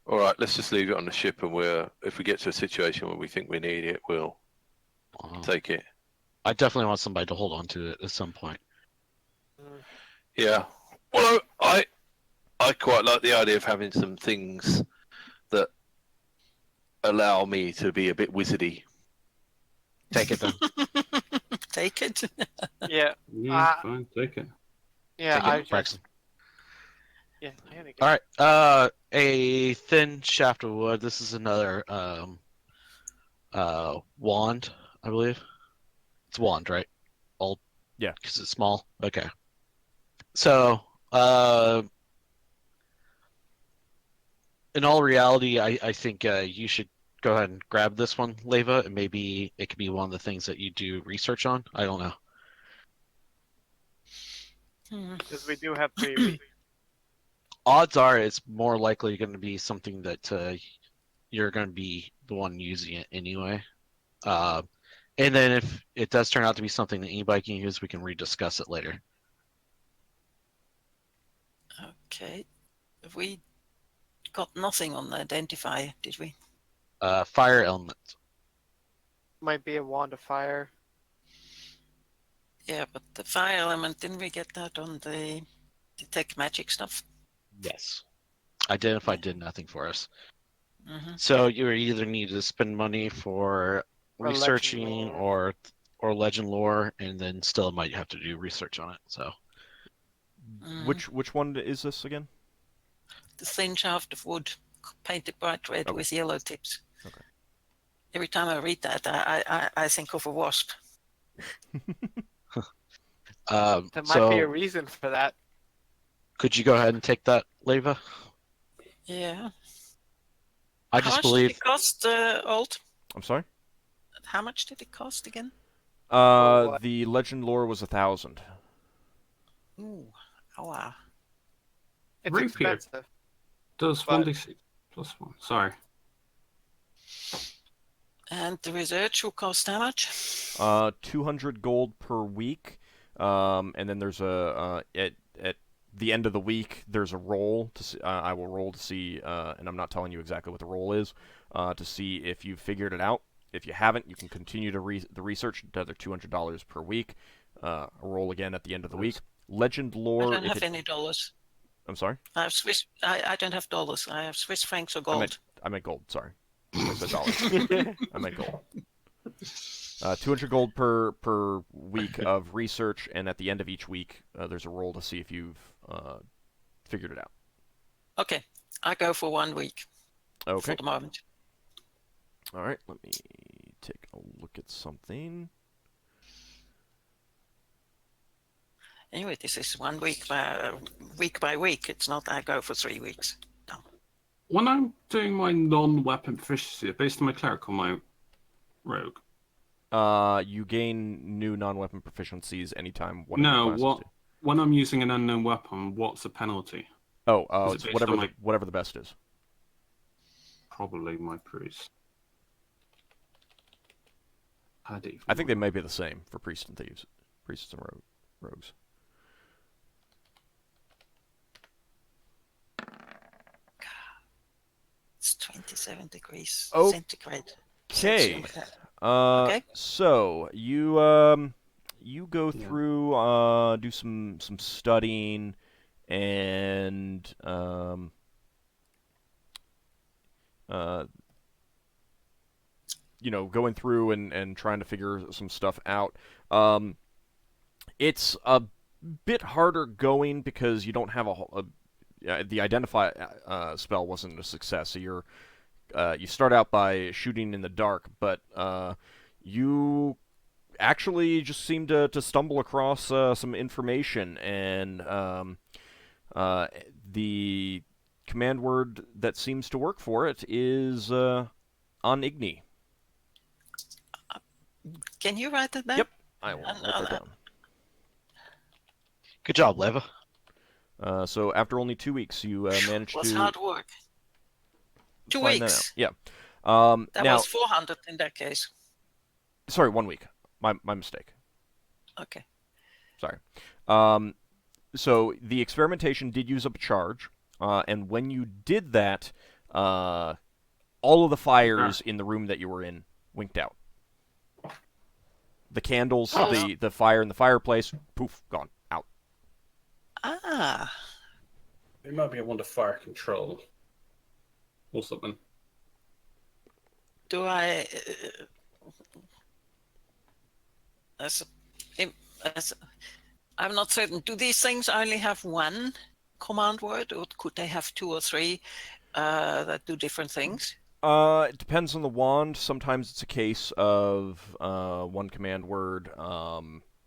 All right, let's just leave it on the ship, and if we get to a situation where we think we need it, we'll take it. I definitely want somebody to hold on to it at some point. Yeah. Well, I quite like the idea of having some things that allow me to be a bit wizardy. Take it then. Take it. Yeah, Yeah, fine, take it. yeah, Take it, Braxton. Yeah, I gotta get- All right. A thin shaft of wood. This is another wand, I believe. It's a wand, right? Old. Yeah. Because it's small. Okay. So, in all reality, I think you should go ahead and grab this one, Leva, and maybe it could be one of the things that you do research on. I don't know. Because we do have 3 weeks. Odds are it's more likely going to be something that you're going to be the one using it anyway. And then if it does turn out to be something that anybody can use, we can rediscuss it later. Okay. We got nothing on the identifier, did we? Fire element. Might be a wand of fire. Yeah, but the fire element, didn't we get that on the detect magic stuff? Yes. Identify did nothing for us. Mm-hmm. So you either need to spend money for Or legend researching lore. or legend lore, and then still might have to do research on it. So which one is this again? The thin shaft of wood painted bright red Okay. with yellow tips. Okay. Every time I read that, I think of a wasp. There might so be a reason for that. could you go ahead and take that, Leva? Yeah. I How just much believe did it cost, Old? I'm sorry. How much did it cost again? what? The legend lore was 1,000. Ooh, oh wow. It's Rapier. expensive. Does But- 1d6 plus 1. Sorry. And the research will cost how much? 200 gold per week. And then there's at the end of the week there's a roll to see, I will roll to see, and I'm not telling you exactly what the roll is, to see if you've figured it out. If you haven't, you can continue to the research. Another $200 per week. A roll again at the end of the week. Legend lore. I don't have any dollars. I'm sorry. I have Swiss. I don't have dollars. I have Swiss francs or gold. I meant gold. Sorry, I said dollars. I meant gold. 200 gold per week of research, and at the end of each week, there's a roll to see if you've figured it out. Okay, I go for 1 week. Okay. For the moment. All right. Let me take a look at something. Anyway, this is 1 week by week. It's not I go for 3 weeks. No. When I'm doing my non-weapon proficiency, based on my cleric or my rogue? You gain new non-weapon proficiencies anytime one of your classes do. When I'm using an unknown weapon, what's the penalty? Oh, Is it it's based whatever on whatever the best is. Probably my priest. Paddy. I think they may be the same for priests and thieves, priests and rogues. It's 27 degrees Oh. centigrade. Okay. Okay. So you you go through do some studying and you know, going through and trying to figure some stuff out. It's a bit harder going because you don't have the identify spell wasn't a success. So you start out by shooting in the dark, but you actually just seem to stumble across some information, and the command word that seems to work for it is onigni. Can you write that down? Yep, I will write that down. Good job, Leva. So after only 2 weeks, you managed was to hard work. 2 find weeks. that out. Yeah. That now, was 400 in that case. sorry, 1 week. My mistake. Okay. Sorry. So the experimentation did use up a charge, and when you did that, all of the fires in the room that you were in winked out. The candles, the fire in the fireplace, poof, gone, out. Ah. It might be under fire control or something. Do I? I'm not certain. Do these things only have one command word, or could they have 2 or 3 that do different things? It depends on the wand. Sometimes it's a case of one command word,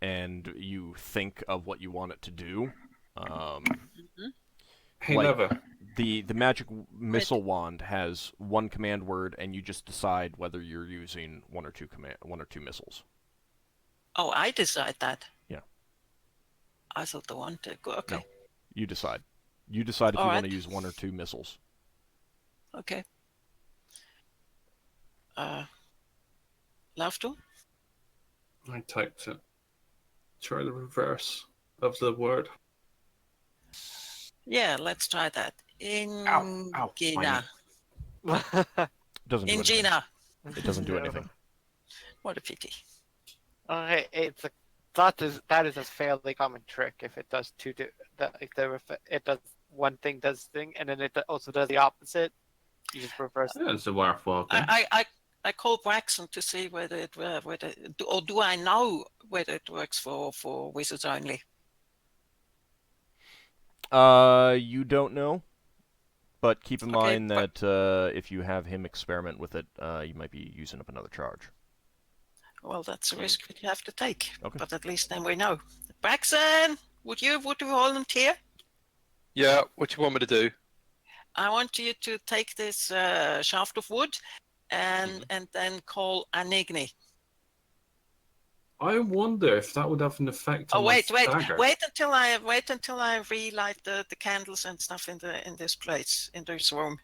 and you think of what you want it to do. Hey, like Leva. the magic missile wand has one command word, and you just decide whether you're using one or two missiles. Oh, I decide that. Yeah. I thought the one to go. Okay. No, you decide. You decide if All you right. want to use 1 or 2 missiles. Okay. Lafdul? I typed it. Try the reverse of the word. Yeah, let's try that. Ow, Ingina. Doesn't do anything. Ingina. It doesn't do anything. What a pity. Okay, that is a fairly common trick. If it does it does one thing, does thing, and then it also does the opposite. You just reverse. That's a Dwarf welcome. I call Braxon to see whether do I know whether it works for wizards only? You don't know, but keep in mind that if you have him experiment with it, you might be using up another charge. Well, that's a risk we have to take. Okay. But at least then we know. Braxon, would you volunteer? Yeah, what do you want me to do? I want you to take this shaft of wood and then call Anigni. I wonder if that would have an effect on wait until I relight the candles and stuff in this place, in this room,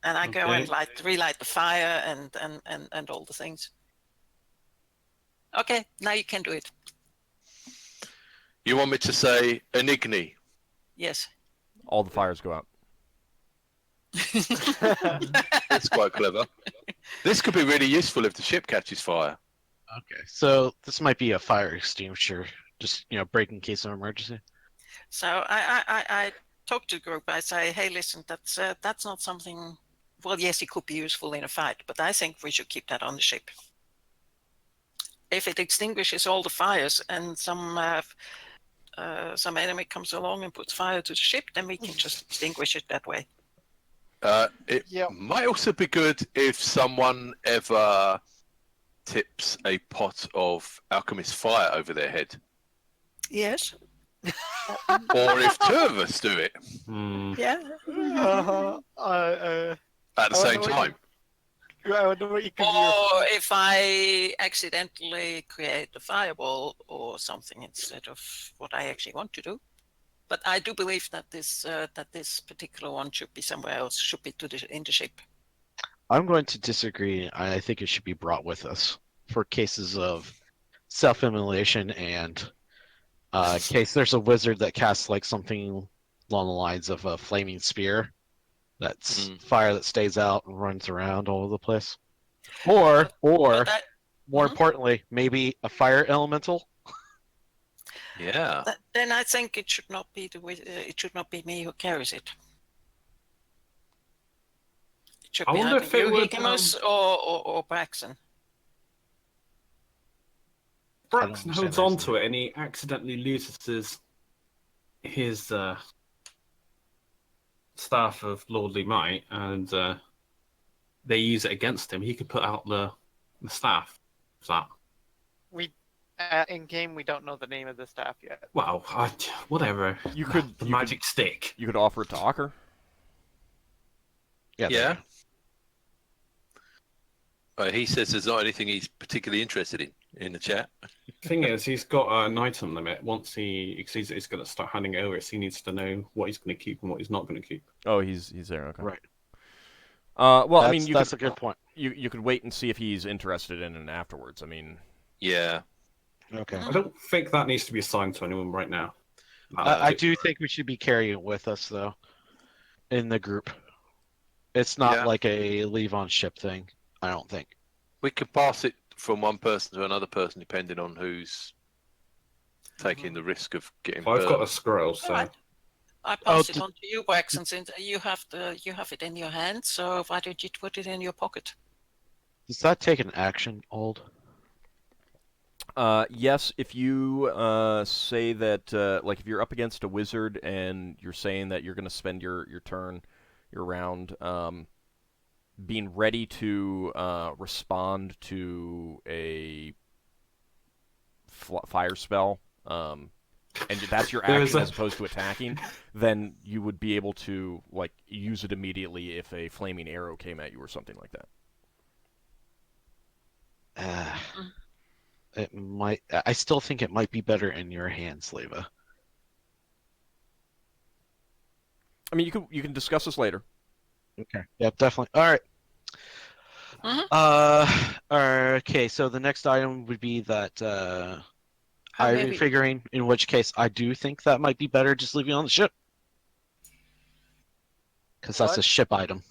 and I go and relight the fire and all the things. Okay, now you can do it. You want me to say Anigni? Yes. All the fires go out. That's quite clever. This could be really useful if the ship catches fire. Okay, so this might be a fire extinguisher, just break in case of emergency. So I talk to the group. I say, hey, listen, that's not something. Well, yes, it could be useful in a fight, but I think we should keep that on the ship. If it extinguishes all the fires and some enemy comes along and puts fire to the ship, then we can just extinguish it that way. It might also be good if someone ever tips a pot of alchemist fire over their head. Yes. Or if 2 of us do it. Yeah. At the same time. I wonder what you can or if I accidentally create a fireball or something instead of what I actually want to do. But I do believe that this particular one should be somewhere else, should be in the ship. I'm going to disagree. I think it should be brought with us for cases of self-immolation and in case there's a wizard that casts like something along the lines of a flaming spear. That's fire that stays out and runs around all over the place. Or more importantly, maybe a fire elemental. Yeah. Then I think it should not be it should not be me who carries it. It should I be wonder either if it you, would, Higgimus, or Braxon. Braxon holds on to reasoning. it and he accidentally loses his staff of lordly might, and they use it against him. He could put out the staff. Is that? We in game we don't know the name of the staff yet. Well, whatever. You could the you magic stick. You could offer it to Ockar. Yeah. He says there's not anything he's particularly interested in the chat. Thing is, he's got an item limit. Once he exceeds it, he's going to start handing it over. So he needs to know what he's going to keep and what he's not going to keep. Oh, he's there. Okay. Right. Well, I mean, that's a good point. You could wait and see if he's interested in it afterwards. I mean. Yeah. Okay. I don't think that needs to be assigned to anyone right now. I do think we should be carrying it with us, though, in the group. It's not like a leave on ship thing, I don't think. We could pass it from one person to another person, depending on who's taking the risk of getting I've burned. got a scroll, so... Right. I pass it on to you, Braxon, since you have it in your hand, so why don't you put it in your pocket? Does that take an action, Old? Yes, if you say that, like if you're up against a wizard and you're saying that you're going to spend your turn, your round, being ready to respond to a fire spell, and that's your action as opposed to attacking, then you would be able to like use it immediately if a flaming arrow came at you or something like that. It might. I still think it might be better in your hands, Leva. I mean, you can discuss this later. Okay. Yep, definitely. All right. Okay. So the next item would be that iron figurine. In which case, I do think that might be better just leaving it on the ship, because that's a ship item.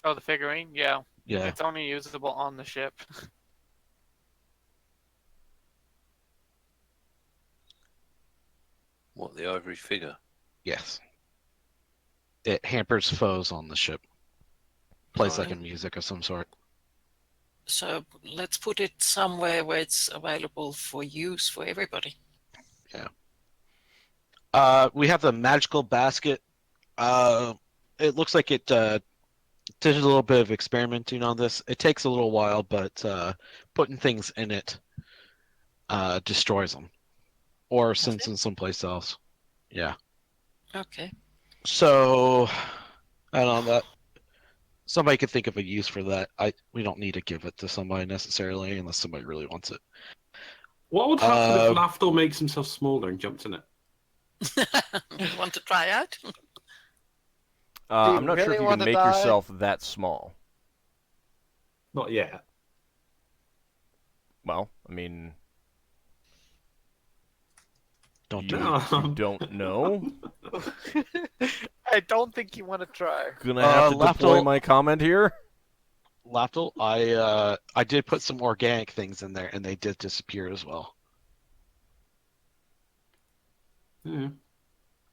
Oh, the figurine? Yeah. Yeah. It's only usable on the ship. What, the ivory figure? Yes. It hampers foes on the ship. Plays Right. like a music of some sort. So let's put it somewhere where it's available for use for everybody. Yeah. We have the magical basket. It looks like it did a little bit of experimenting on this. It takes a little while, but putting things in it destroys them, or sends them someplace else. Yeah. Okay. So, I don't know that somebody could think of a use for that. We don't need to give it to somebody necessarily, unless somebody really wants it. What would happen if Lafdul makes himself smaller and jumps in it? You want to try out? I'm not sure if you can make yourself that small. Not yet. Well, I mean, Don't do you it. don't know. I don't think you want to try. Gonna have to deploy my comment here. Lafdul, I did put some organic things in there, and they did disappear as well. Yeah.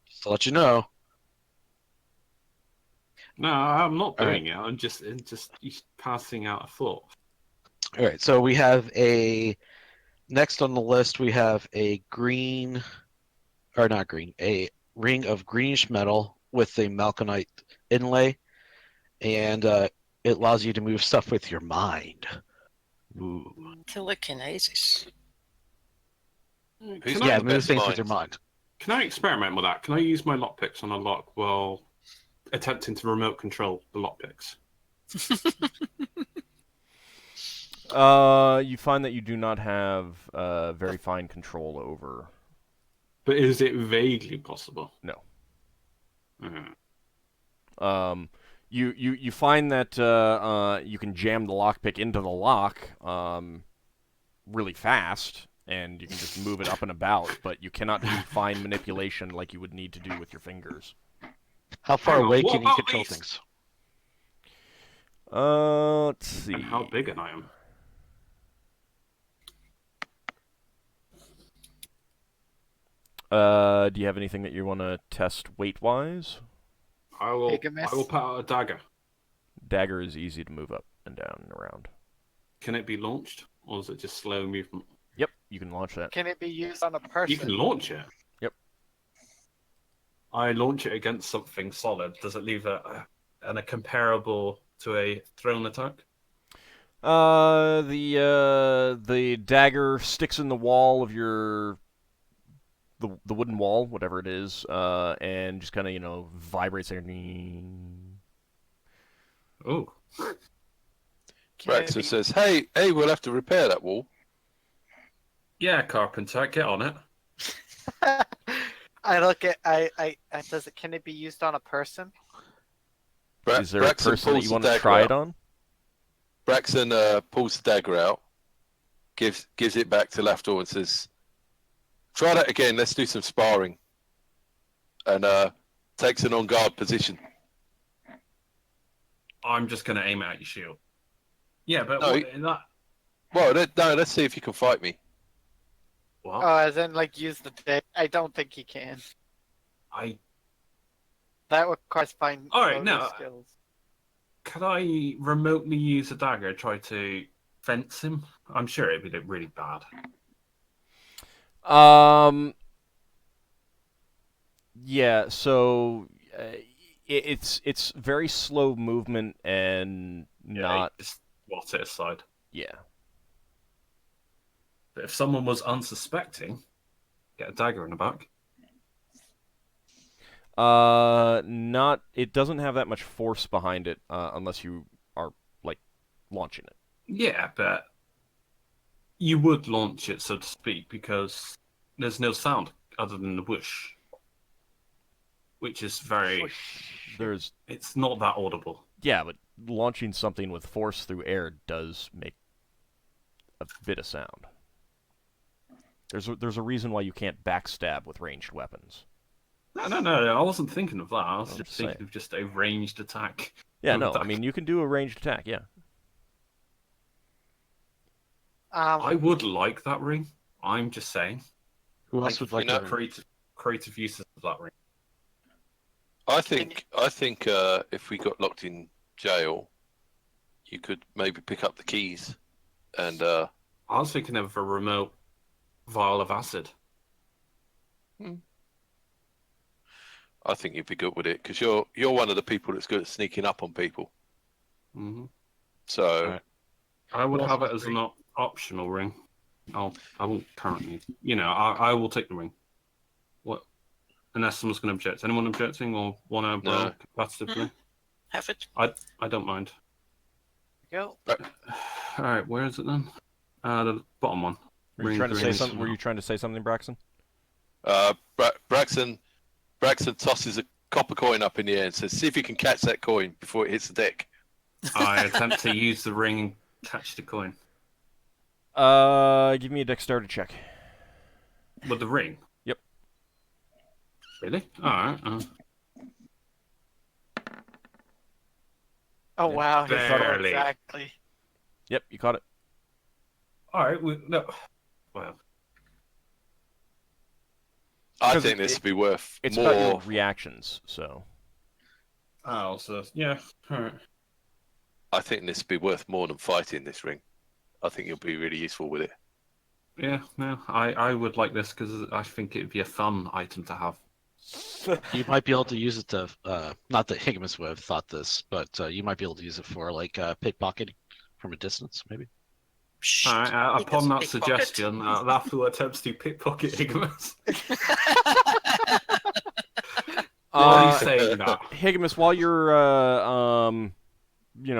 Just to let you know. No, I'm not doing it. I'm just passing out a thought. All right, so we have next on the list, we have a ring of greenish metal with a malachite inlay, and it allows you to move stuff with your mind. Ooh. Telekinesis. Move things with your mind. Can I experiment with that? Can I use my lockpicks on a lock while attempting to remote control the lockpicks? You find that you do not have very fine control over. But is it vaguely possible? No. Mm-hmm. You find that you can jam the lockpick into the lock really fast, and you can just move it up and about, but you cannot do fine manipulation like you would need to do with your fingers. How far away can you control things? Let's see. And how big an item? Do you have anything that you want to test weight-wise? I will Higgimus? put out a dagger. Dagger is easy to move up and down and around. Can it be launched, or is it just slow movement? Yep, you can launch that. Can it be used on a person? You can launch it. Yep. I launch it against something solid. Does it leave a comparable to a thrown attack? The dagger sticks in the wall of the wooden wall, whatever it is, and just kind of vibrates there. Oh. Braxon says, "Hey, we'll have to repair that wall." Yeah, carpenter, get on it. I look at does it? Can it be used on a person? Is there Braxon a person that pulls you the want to dagger try out. it on? Braxon pulls the dagger out, gives it back to Lafdul and says, "Try that again. Let's do some sparring." And takes an on-guard position. I'm just going to aim it at your shield. Yeah, but No, that... Well, no, let's see if you can fight me. What? Oh, as in like use the dick? I don't think he can. That requires fine Alright, motor no. skills. Could I remotely use a dagger and try to fence him? I'm sure it'd be really bad. Yeah. So it's very slow movement and not. Yeah, just swat it aside. Yeah. But if someone was unsuspecting, get a dagger in the back. Not. It doesn't have that much force behind it, unless you are like launching it. Yeah, but you would launch it, so to speak, because there's no sound other than the whoosh, which is very. It's not that audible. Yeah, but launching something with force through air does make a bit of sound. There's a reason why you can't backstab with ranged weapons. No, I wasn't thinking of that. I was I'm just just thinking saying. of just a ranged attack. Yeah, no, Attack. I mean, you can do a ranged attack, yeah. I would like that ring. I'm just saying. Who else would like that? Creative uses of that ring. I think if we got locked in jail, you could maybe pick up the keys, and I was thinking of a remote vial of acid. I think you'd be good with it because you're one of the people that's good at sneaking up on people. Mm-hmm. So Right. I would have it as an optional ring. I won't currently. I will take the ring. What? Unless someone's going to object. Anyone objecting or want to No. competitively? Have it. I don't mind. Go. All right, where is it then? The bottom one. Were you trying to say something? Were you trying to say something, Braxon? Braxon tosses a copper coin up in the air and says, "See if you can catch that coin before it hits the deck." I attempt to use the ring and catch the coin. Give me a dexterity check. With the ring? Yep. Really? Alright. Oh Yeah. wow, he saw it Barely. exactly. Yep, you caught it. Alright, no. Well. I Because think this would be worth It's about your more. reactions, so. Oh, so, yeah. Alright. I think this would be worth more than fighting this ring. I think you'll be really useful with it. Yeah, no, I would like this because I think it'd be a fun item to have. You might be able to use it to, not that Higgimus would have thought this, but you might be able to use it for like pickpocketing from a distance, maybe. Alright, upon that Pickpocket. suggestion, Lafdul attempts to pickpocket Higgimus. Why are you saying that? Higgimus, while you're,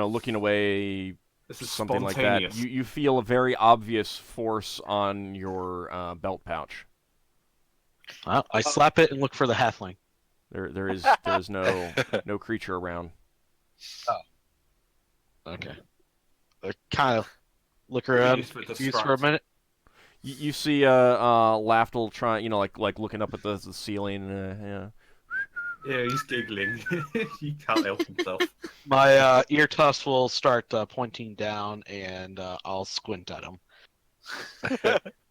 looking away, This is something like that, spontaneous. you feel a very obvious force on your belt pouch. Well, I slap it and look for the halfling. There is no creature around. Okay. I kind of look around, Used for confused for a minute. You see Lafdul trying, like looking up at the ceiling. Yeah, he's giggling. He can't help himself. My ear tufts will start pointing down, and I'll squint at him.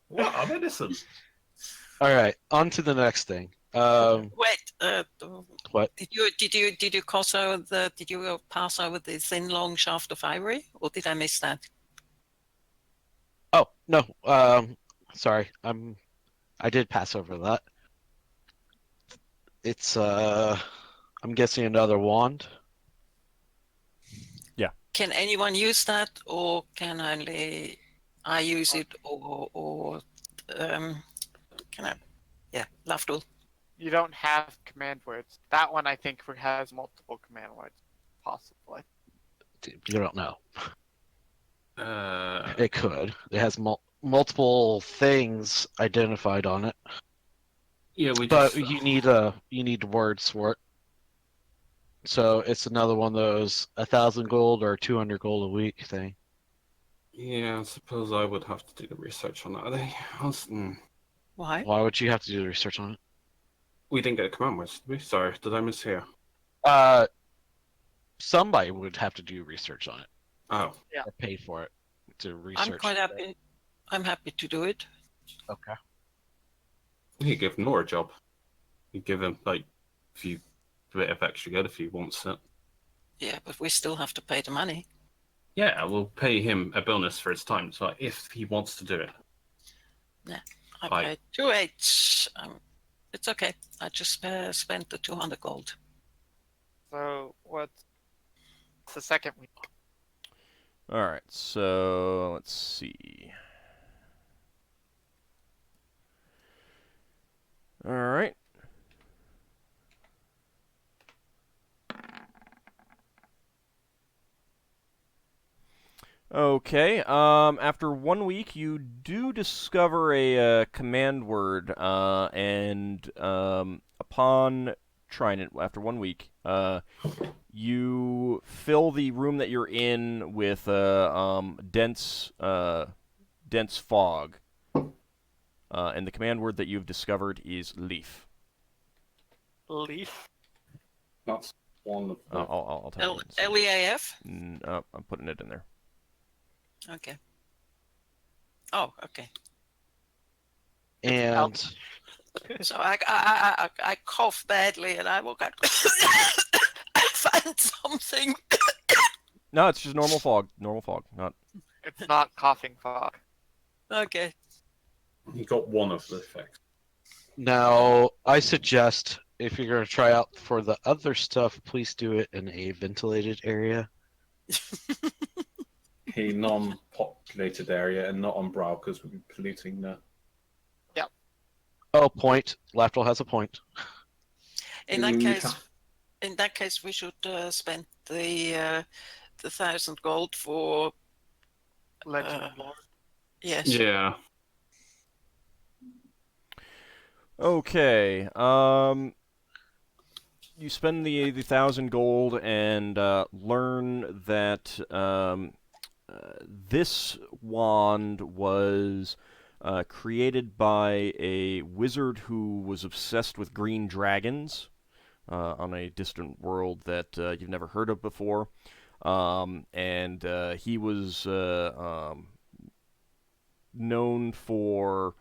What? I'm innocent. All right, on to the next thing. Wait, What? did you pass over the thin long shaft of ivory, or did I miss that? Oh no. Sorry. I did pass over that. It's I'm guessing another wand. Can anyone use that, or can only I use it, or can I? Yeah, Lafdul. You don't have command words. That one I think has multiple command words, possibly. You don't know. Uh, It could. It has multiple things identified on it, yeah, we but just. you need words for it. So it's another one of those 1,000 gold or 200 gold a week thing. Yeah, I suppose I would have to do the research on that. Why? Why would you have to do the research on it? We didn't get a command words, did we? Sorry, did I mishear? Somebody would have to do research on it. Oh. Or pay for it to research. I'm quite happy. I'm happy to do it. Okay. You give Nor a job. You give him, like, a bit of extra good if he wants it. Yeah, but we still have to pay the money. Yeah, we'll pay him a bonus for his time, so if he wants to do it. Yeah, I paid 2/8. It's okay. I just spent the 200 gold. So what's the second week? All right, so let's see. All right. Okay. After 1 week, you do discover a command word, and upon trying it after 1 week, you fill the room that you're in with dense fog, and the command word that you've discovered is leaf. Leaf. That's one of the... I'll tell you. LEAF? I'm putting it in there. Okay. Oh, okay. And so I cough badly, and I will go. I find something. No, it's just normal fog. Normal fog. Not. It's not coughing fog. Okay. He got one of the effects. now I suggest if you're going to try out for the other stuff, please do it in a ventilated area. A non-populated area and not on Brow because we'd be polluting the... Oh, point. Lafdul has a point. In that case, we should spend the 1,000 gold for Legend Lord. Yes. Yeah. Okay. You spend the 1,000 gold and learn that this wand was created by a wizard who was obsessed with green dragons on a distant world that you've never heard of before. And he was known for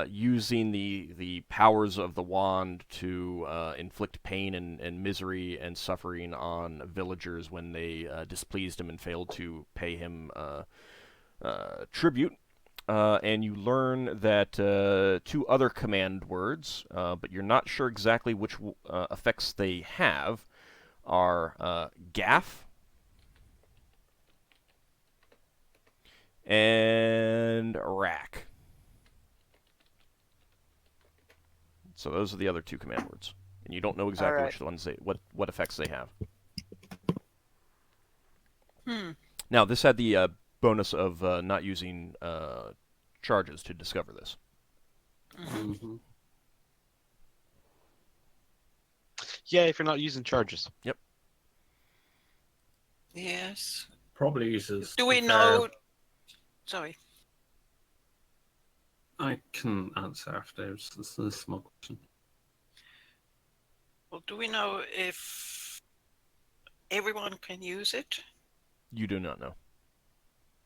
using the powers of the wand to inflict pain and misery and suffering on villagers when they displeased him and failed to pay him tribute. And you learn that 2 other command words, but you're not sure exactly which effects they have, are gaff and rack. So those are the other 2 command words, and you don't know exactly which ones what effects they have. Now this had the bonus of not using charges to discover this. Mm-hmm. Yeah, if you're not using charges. Yep. Yes. Probably uses... Do we know? Sorry. I can answer after. This is a small question. Well, do we know if everyone can use it? You do not know.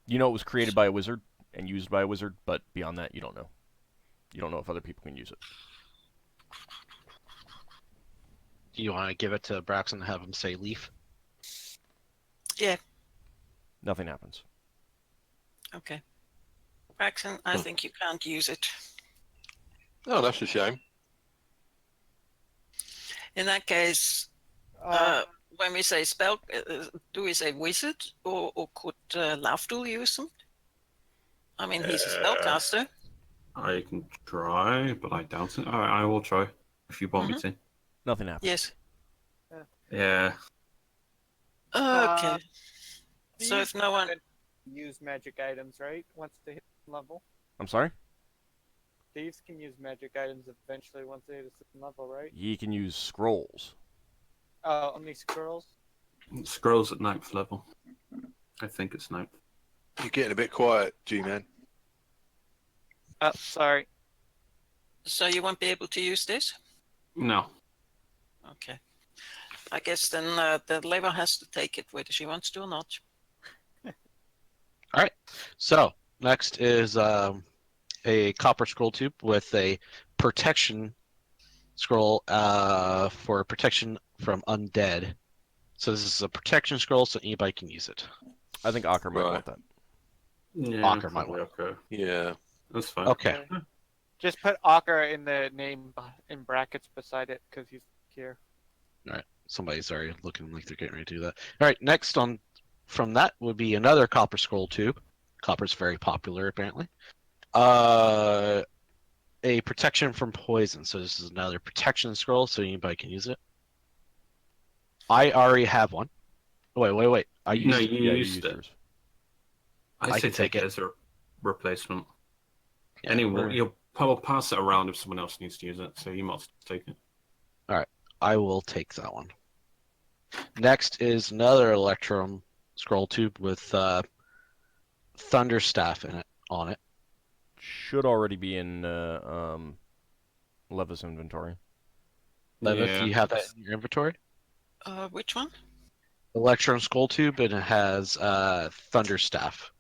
You know it was created by a wizard and used by a wizard, but beyond that, you don't know. You don't know if other people can use it. Do you want to give it to Braxon and have him say leaf? Yeah. Nothing happens. Okay. Braxon, I think you can't use it. Oh, that's a shame. In that case, when we say spell, do we say wizard, or could Lafdul use them? I mean, he's a spellcaster. I can try, but I doubt it. Alright, I will try, if you want me to. Nothing happens. Yes. Yeah. Okay. So if no one... Use magic items, right? Once they hit level. I'm sorry? Thieves can use magic items eventually once they hit a certain level, right? Ye can use scrolls. Only scrolls? Scrolls at 9th level. I think it's 9th. You're getting a bit quiet, G-Man. Oh, sorry. So you won't be able to use this? No. Okay. I guess then the Leva has to take it whether she wants to or not. All right. So next is a copper scroll tube with a protection scroll for protection from undead. So this is a protection scroll, so anybody can use it. I think Ockar might want that. Yeah, Ockar might probably want okay. Yeah. That's fine. Okay. Just put Ockar in the name in brackets beside it because he's here. All right. Somebody's already looking like they're getting ready to do that. All right. Next on from that would be another copper scroll tube. Copper's very popular apparently. A protection from poison. So this is another protection scroll, so anybody can use it. I already have one. Wait. You used it. yours. I I say can take take it as a replacement. Yeah, Anyway, you'll probably pass it around if someone else needs to use it, so you must take it. All right. I will take that one. Next is another Electrum scroll tube with Thunderstaff on it. Should already be in Leva's inventory. Leva, Yeah. do you have that in your inventory? Which one? Electrum scroll tube, and it has Thunderstaff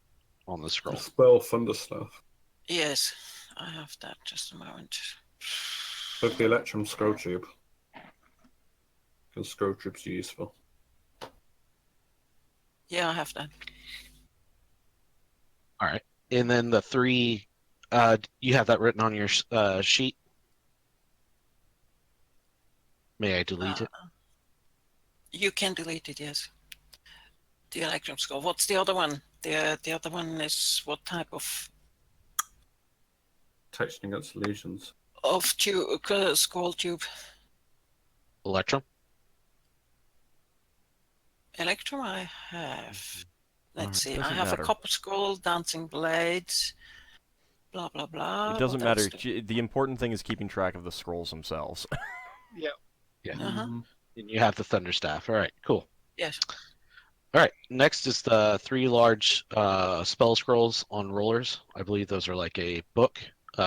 on the scroll. Spell thunder stuff. Yes, I have that. Just a moment. With the Electrum scroll tube. Because scroll tubes are useful. Yeah, I have that. All right. And then the three, you have that written on your sheet? May I delete it? You can delete it, yes. The Electrum scroll. What's the other one? The other one is what type of Protection against illusions. scroll tube? Electrum? Electrum I have. Let's see. I doesn't have matter. a copper scroll, dancing blades, blah blah blah. It doesn't What else matter. The important thing is keeping track of the scrolls themselves. Yeah. Yeah. Uh-huh. And you have the Thunderstaff. All right, cool. Yes. All right, next is the three large spell scrolls on rollers. I believe those are like a book,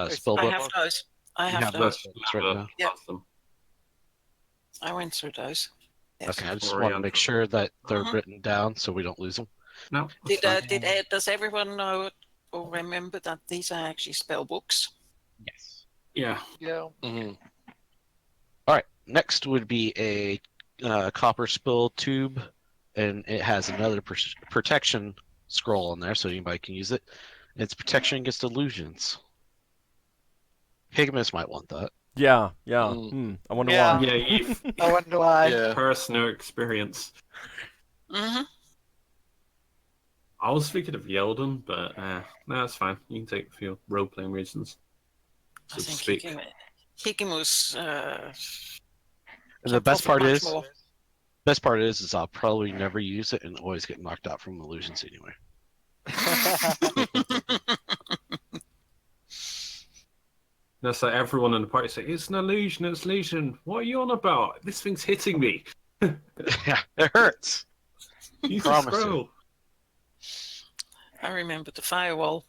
spell I book. have those. I You have those. right now. Yeah. Awesome. I went through those. Yes. Okay, I just want to make sure that they're Mhm. written down so we don't lose them. No. that's fine. Does everyone know or remember that these are actually spell books? Yes. Yeah. Yeah. Mm-hmm. All right, next would be a copper spill tube, and it has another protection scroll on there, so anybody can use it. It's protection against illusions. Higgimus might want that. Yeah. Mm. I wonder Yeah. why. Yeah, you've I wonder why. Yeah. personal experience. Mm-hmm. I was thinking of Yeldan, but no, that's fine. You can take it for your role-playing reasons. I So to think speak. Higgimus. And the best part much is, more. is I'll probably never use it and always get knocked out from illusions anyway. That's like everyone in the party say, it's an illusion, it's an illusion. What are you on about? This thing's hitting me. Yeah, it hurts. Use the Promise you. scroll. I remember the firewall.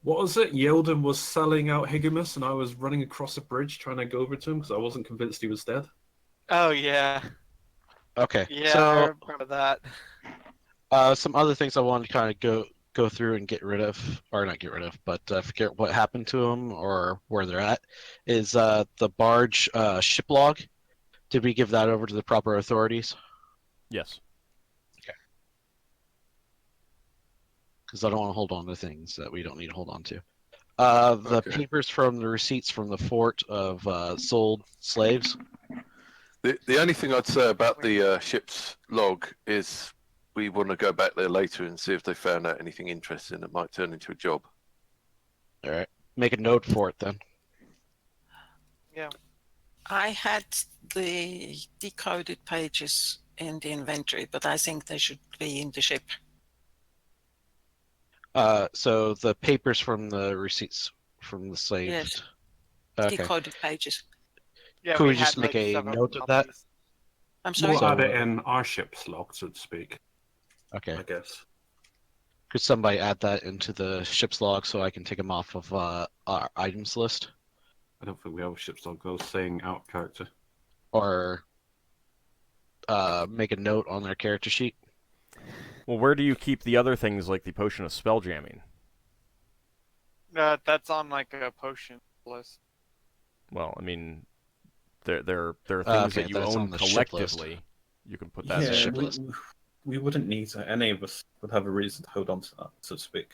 What was it? Yeldan was selling out Higgimus and I was running across a bridge trying to go over to him because I wasn't convinced he was dead. Oh yeah. Okay. Yeah, I So remember that. some other things I wanted to kind of go through and get rid of, or not get rid of, but forget what happened to them or where they're at, is the barge ship log. Did we give that over to the proper authorities? Yes. Because I don't want to hold on to things that we don't need to hold on to. The Okay. papers from the receipts from the fort of sold slaves. The only thing I'd say about the ship's log is we want to go back there later and see if they found out anything interesting that might turn into a job. All right. Make a note for it then. Yeah. I had the decoded pages in the inventory, but I think they should be in the ship. So the papers from the receipts from the slave. Yes. Okay. Decoded pages. Yeah, Could we had, just make a several note of that? copies. I'm sorry. We'll So, add it in our ship's log, so to speak. Okay. I guess. Could somebody add that into the ship's log so I can take them off of our items list? I don't think we have a ship's log. I was saying out of character. Or make a note on their character sheet? Well, where do you keep the other things like the potion of spell jamming? That's on like a potion list. Well, I mean, there are things Okay, that you that's own on the ship list. collectively. You can put that Yeah, there. ship list. we wouldn't need to. Any of us would have a reason to hold on to that, so to speak.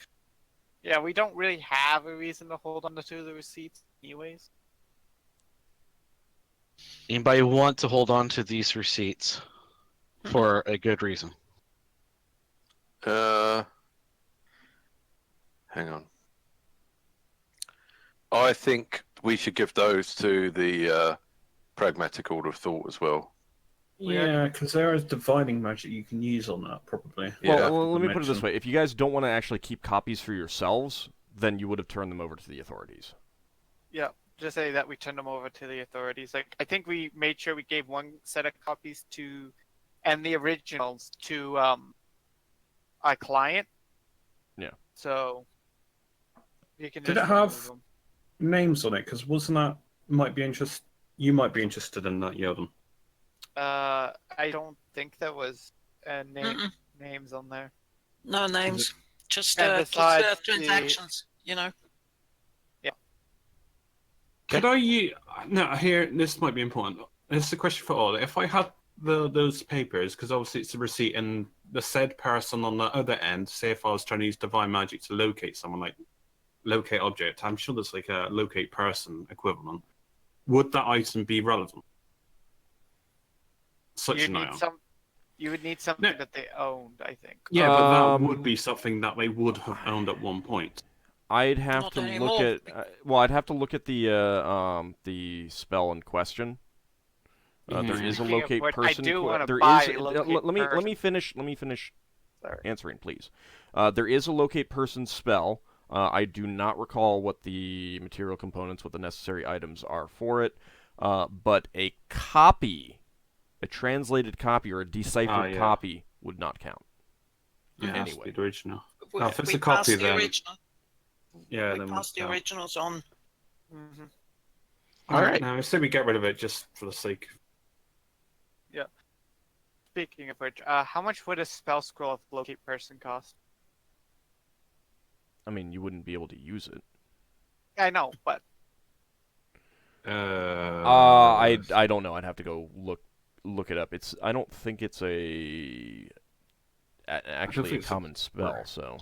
Yeah, we don't really have a reason to hold on to the receipts anyways. Anybody want to hold on to these receipts for a good reason? Hang on. I think we should give those to the pragmatic order of thought as well. Yeah, because there is divining magic you can use on that, probably. Yeah. Well, let me put it this way. If you guys don't want to actually keep copies for yourselves, then you would have turned them over to the authorities. Yeah, just say that we turned them over to the authorities. Like, I think we made sure we gave one set of copies to, and the originals to our client. Yeah. So you can. Did just it have remove them. names on it? Because wasn't that you might be interested in that, Yeldan. I don't think there was names on there. No names. Just And besides transactions, you know. Yeah. Could I no, here, this might be important. This is a question for all. If I had those papers, because obviously it's a receipt, and the said person on the other end, say if I was trying to use divine magic to locate someone, like locate object, I'm sure there's like a locate person equivalent. Would that item be relevant? Such an item. You would need something that they owned, I think. Yeah, but that would be something that they would have owned at one point. I'd have Not to anymore. look at. Well, I'd have to look at the spell in question. There is a Speaking of locate which, person. I do wanna There buy is. a locate Let me person. finish. Let me finish Sorry. answering, please. There is a locate person spell. I do not recall what the material components, what the necessary items are for it. But a copy, a translated copy or a deciphered copy would not count. Yeah, anyway. that's the original. We, if it's we a copy, passed the then original. yeah, We then passed the count. originals on. Mm-hmm. All right, Alright. now I say we get rid of it just for the sake. Speaking of which, how much would a spell scroll of locate person cost? I mean, you wouldn't be able to use it. I know, but I don't know. I'd have to go look it up. I don't think it's actually a think it's a common spell. rare. So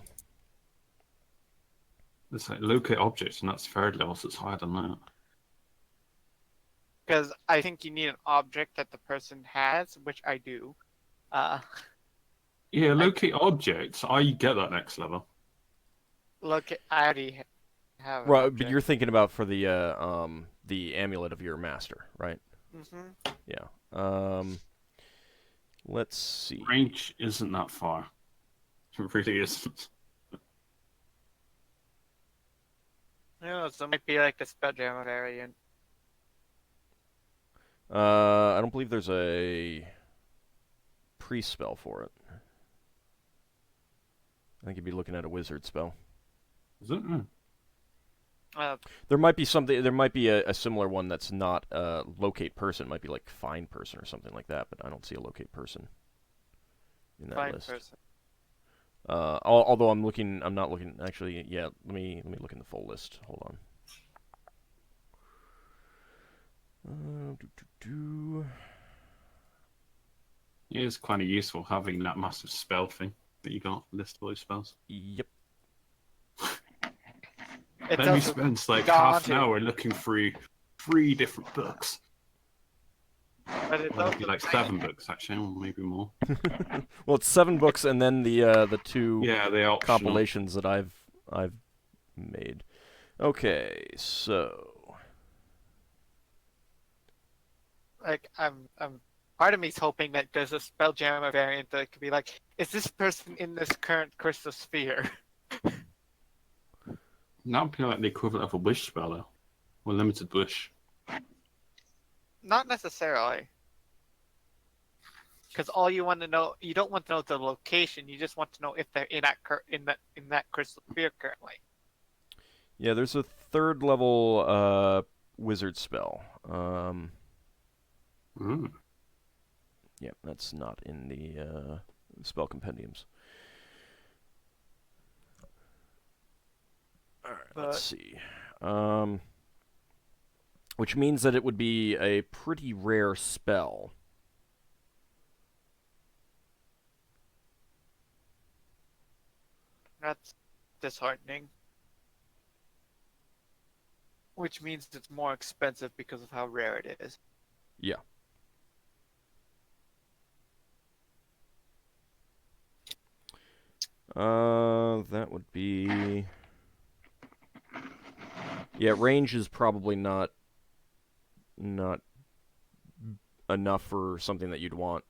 It's like locate objects, and that's third level, so it's higher than that. because I think you need an object that the person has, which I do. Yeah, locate objects. I get that next level. I already have. right, but you're thinking about for the amulet of your master, right? Mm-hmm. Yeah. Let's see. Range isn't that far. It really isn't. Yeah, so it might be like the Spelljammer variant. I don't believe there's a pre-spell for it. I think you'd be looking at a wizard spell. Is it? There might be something. There might be a similar one that's not locate person. It might be like find person or something like that. But I don't see a locate person in that Find list. person. Although I'm not looking. Actually, yeah. Let me look in the full list. Hold on. It is kind of useful having that massive spell thing that you got, list all those spells. Yep. Then he spends like half an hour looking through 3 different books. But it's Well, also it'd be like 7 books actually, or maybe more. Well, it's 7 books and then the 2 the optional compilations that I've made. Okay, so like I'm part of me's hoping that there's a Spelljammer variant that could be like, is this person in this current crystal sphere? That would be like the equivalent of a wish spell, though, or limited wish. Not necessarily. Because all you want to know, you don't want to know the location. You just want to know if they're in that crystal sphere currently. yeah, there's a 3rd level wizard spell. Yeah, that's not in the spell compendiums. All right, let's see. Which means that it would be a pretty rare spell. That's disheartening. Which means it's more expensive because of how rare it is. Yeah. That would be... Yeah, range is probably not enough for something that you'd want.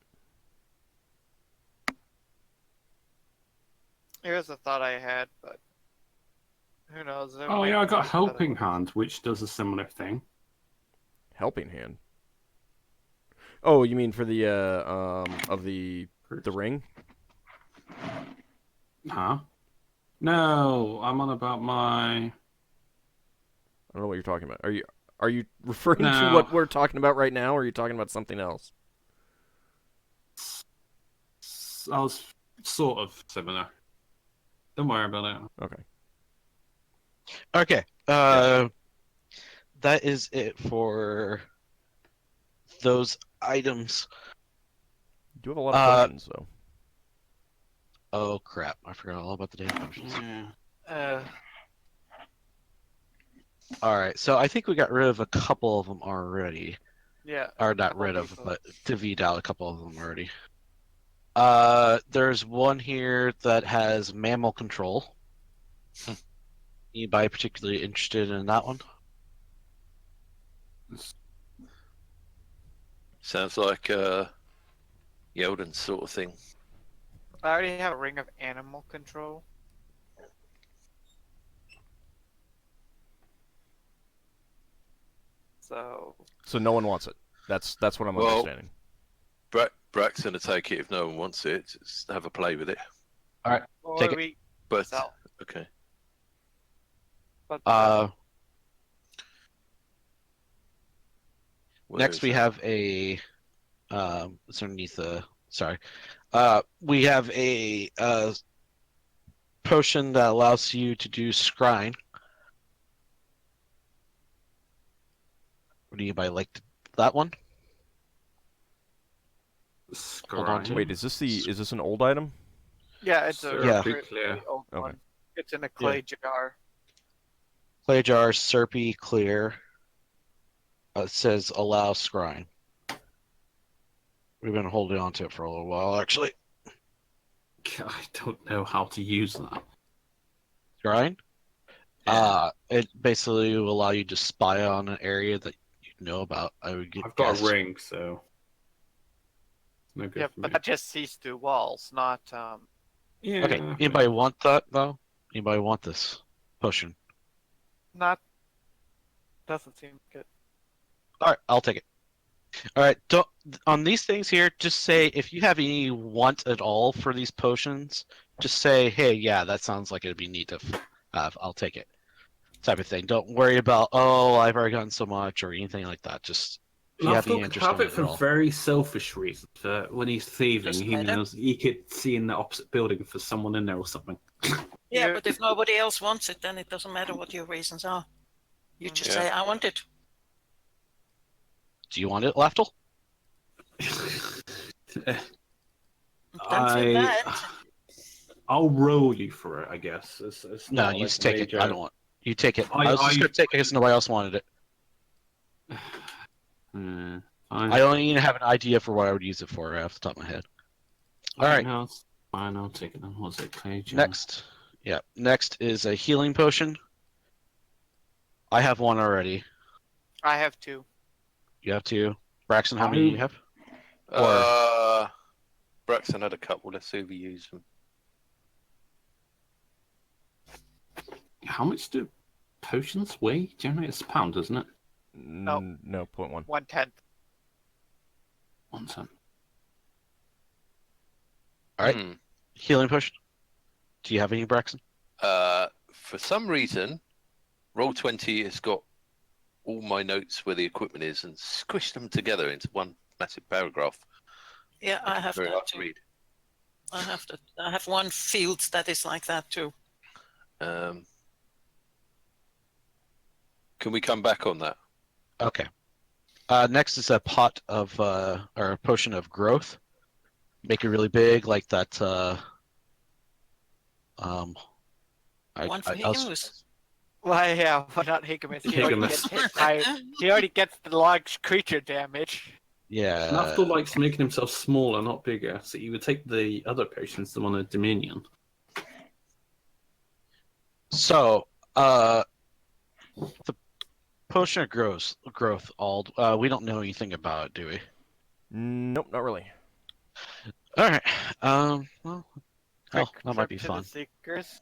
Here's a thought I had, but who knows? Oh yeah, I got Helping Hand, which does a similar thing. Helping Hand? Oh, you mean for the of the ring? Huh? No, I'm on about my... I don't know what you're talking about. Are you referring to No. what we're talking about right now, or are you talking about something else? I was sort of similar. Don't worry about it. Okay. Okay. That is it for those items. You do have a lot of potions, though. Oh crap! I forgot all about the damn potions. Yeah. All right, so I think we got rid of a couple of them already. Yeah. Or not rid of, but divvied out a couple of them already. There's one here that has mammal control. Anybody particularly interested in that one? Sounds like Yeldan sort of thing. I already have a ring of animal control. So no one wants it. That's what I'm understanding. Braxon will take it if no one wants it. Just have a play with it. All right, Or take it. we But sell. okay. But Next we have a it's underneath the we have a potion that allows you to do scrying. Would anybody like that one? Hold on to Wait, is this an old item? yeah, it's a Yeah. really old Okay. one. It's in a clay jar. Clay jar, Serpy, clear. It says allow scrying. We've been holding on to it for a little while, actually. I don't know how to use that. Scrying? Yeah. It basically will allow you to spy on an area that you know about. I've got a ring, so no good Yeah, for but me. that just sees through walls, not Yeah. Okay, anybody want that, though? Anybody want this potion? not. Doesn't seem good. Alright, I'll take it. Alright, on these things here, just say, if you have any want at all for these potions, just say, hey, yeah, that sounds like it'd be neat to have. I'll take it. type of thing. Don't worry about, oh, I've already gotten so much or anything like that. Just if you have any Lafdul could interest have in it it for at all. very selfish reasons. When he's thieving, Doesn't he matter. knows he could see in the opposite building if there's someone in there or something. Yeah, but if nobody else wants it, then it doesn't matter what your reasons are. You just say, I want it. Do you want it, Lafdul? Don't feel bad. I'll roll you for it, I guess. It's No, not you like just a take it. major- I don't want. You take it. I- I was just I- gonna take it because nobody else wanted it. Fine. I only need to have an idea for what I would use it for off the top of my head. All right. No, it's fine. I'll take it. Then. What's it, page? Next, next is a healing potion. I have one already. I have 2. You have two. Braxon, how many do you have? Braxon had a couple. Let's see if we use them. How much do potions weigh? Generally, it's a pound, isn't it? No. No, 0.1. 1/10. 1 ton. All right. Healing potion. Do you have any, Braxon? For some reason, Roll20 has got all my notes where the equipment is and squished them together into one massive paragraph. Yeah, I have Very that hard to too. read. I have one field that is like that too. Can we come back on that? Okay. Next is a pot of or a potion of growth. Make it really big, like that. One for Higgimus. Why, yeah, why not Higgimus? He already Higgimus. gets hit by, he already gets the large creature damage. Yeah. Lafdul likes making himself smaller, not bigger. So you would take the other potions, the one of Dominion. So, the potion of growth, Ald. We don't know anything about it, do we? Nope, not really. All right. Well, Quick that might be trip to the fun. Seekers.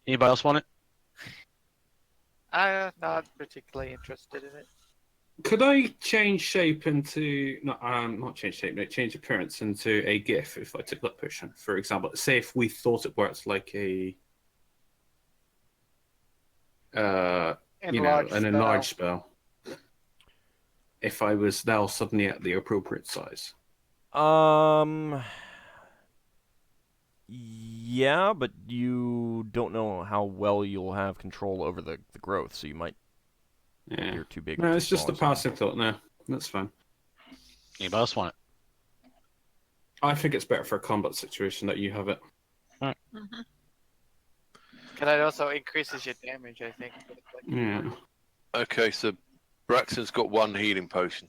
Anybody else want it? I'm not particularly interested in it. Could I change shape into not change shape, no, change appearance into a Giff if I took that potion? For example, say if we thought it worked like a an enlarged spell. If I was now suddenly at the appropriate size. Yeah, but you don't know how well you'll have control over the growth, so you might. Yeah. You're too big. No, or it's too just a small or passive thought. No, that's fine. Anybody else want it? I think it's better for a combat situation that you have it. Mm-hmm. Because it also increases your damage, I think. Yeah. Okay, so Braxton's got one healing potion.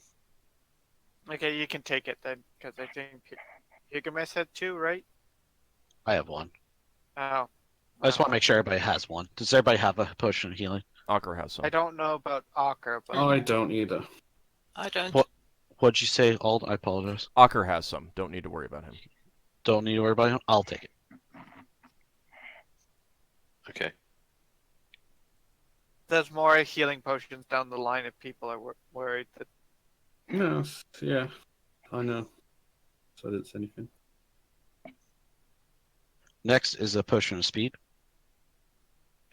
Okay, you can take it then, because I think Higgimus had 2, right? I have one. Oh. I just want to make sure everybody has one. Does everybody have a potion of healing? Ockar has some. I don't know about Ockar, but I don't either. I don't. What'd you say, Ald? I apologize. Ockar has some. Don't need to worry about him. Don't need to worry about him. I'll take it. Okay. there's more healing potions down the line if people are worried that. No, yeah, I know. So I didn't say anything. Next is a potion of speed.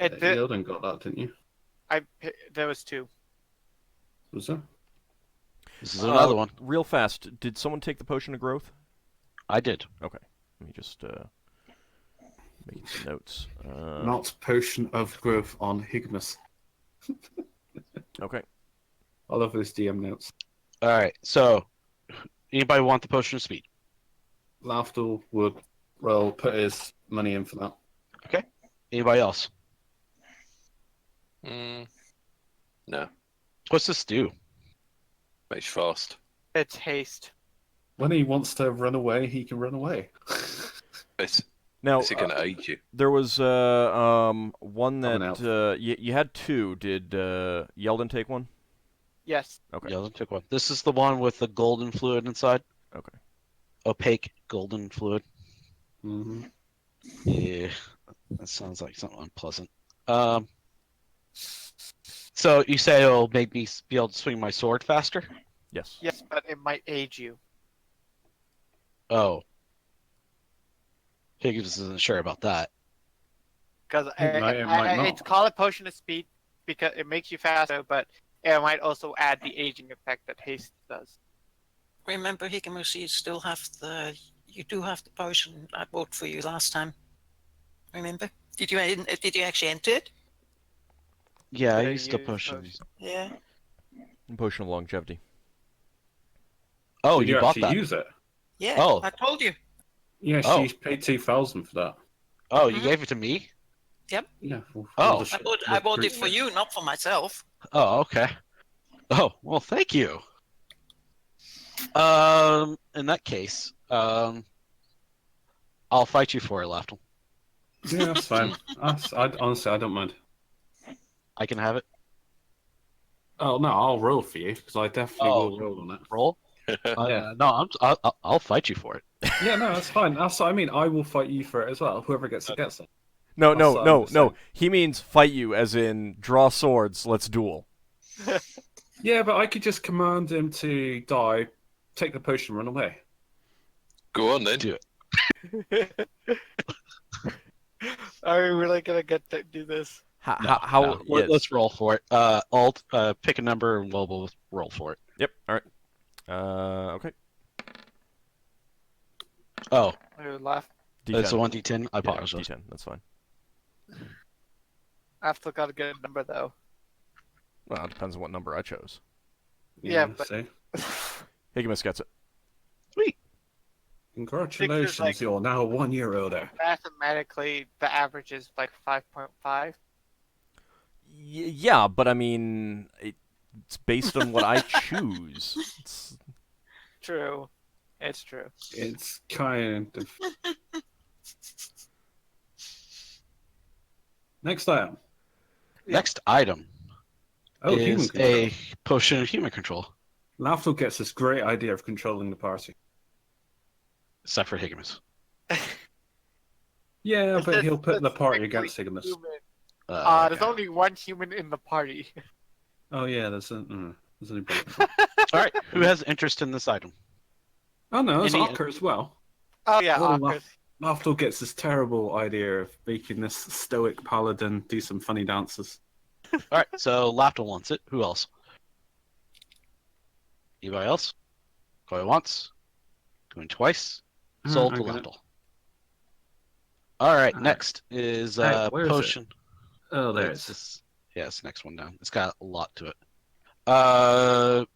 Yeldan got that, didn't you? There was 2. Was there? This is another one. Real fast, did someone take the potion of growth? I did. Okay, let me just make some notes. Not potion of growth on Higgimus. Okay. I love those DM notes. All right. So, anybody want the potion of speed? Lafdul would put his money in for that. Okay. Anybody else? No. What's this do? Makes you fast. It's haste. When he wants to run away, he can run away. It's Now, going to aid you. there was one I'm an that you had 2. Did Yeldan take one? Yes. Okay. Yeah, let's pick one. This is the one with the golden fluid inside. Okay. Opaque golden fluid. Mm-hmm. Yeah, that sounds like something unpleasant. So you say it'll make me be able to swing my sword faster? Yes. Yes, but it might age you. Oh. Higgimus isn't sure about that. Because It might not. it's called a potion of speed. because it makes you faster, but it might also add the aging effect that haste does. Remember, Higgimus, you do have the potion I bought for you last time. Remember? Did you actually enter it? Yeah, I They used a use potion. potion. Yeah. Potion of longevity. Oh, Did you you bought actually that? use it? Yeah. Oh. I told you. Yeah, Oh. she paid 2,000 for that. Oh, you gave it to me? Yeah. Oh. I bought it for you, not for myself. Oh, okay. Oh, well, thank you. In that case, I'll fight you for it, Lafdul. Yeah, that's fine. Honestly, I don't mind. I can have it. Oh no, I'll roll for you because I definitely will roll on it. Roll? Yeah. No, I'll fight you for it. Yeah, no, that's fine. That's what I mean. I will fight you for it as well. Whoever gets it gets it. No, That's what I'm no. saying. He means fight you, as in draw swords, let's duel. Yeah, but I could just command him to die, take the potion, run away. Go on then. Do it. Are we really gonna get to do this? How? Yes. Let's roll for it. Alt, pick a number and we'll roll for it. Yep. All right. Okay. Oh, We would laugh. D10. it's a 1d10. I Yeah, apologize. D10. That's fine. I've still got a good number though. Well, it depends on what number I chose. Yeah, but- see? Higgimus gets it. Sweet. Congratulations, like- you're now 1 year older. Mathematically, the average is like 5.5. Yeah, but I mean, it's based on what I choose. It's... True. It's true. It's kind of. Next item. Next item Oh, human is control. a potion of human control. Lafdul gets this great idea of controlling the party. Except for Higgimus. Yeah, but he'll put the That's party technically against Higgimus. human. There's only one human in the party. Oh yeah, there's an important. All right, who has interest in this item? Oh no, it's Any- Ockar as well. Oh yeah, Oh, Ockar. Lafdul gets this terrible idea of making this stoic paladin do some funny dances. All right, so Lafdul wants it. Who else? Anybody else? Going once. Going twice. Sold to I got it. Lafdul. All right, All right. next is Hey, where is it? potion. Oh, there it It's is. this- yeah, it's the next one down. It's got a lot to it.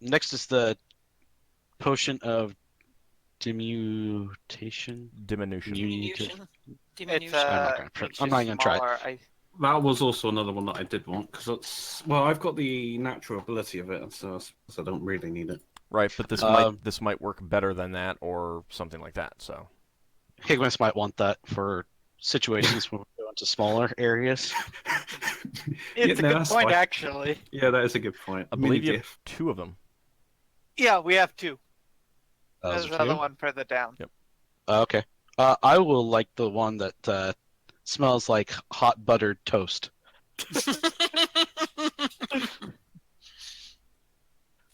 Next is the potion of demutation. Diminution. Diminution. It's I'm not gonna try it. smaller. That was also another one that I did want because it's I've got the natural ability of it, so I don't really need it. Right, but this might work better than that, or something like that. So. Higgimus might want that for situations when we go into smaller areas. It's a no, good that's point, fine. actually. Yeah, that is a good point. I believe you Mini have Giff. 2 of them. Yeah, we have 2. Those There's are another two? one further down. Okay. I will like the one that smells like hot buttered toast. It's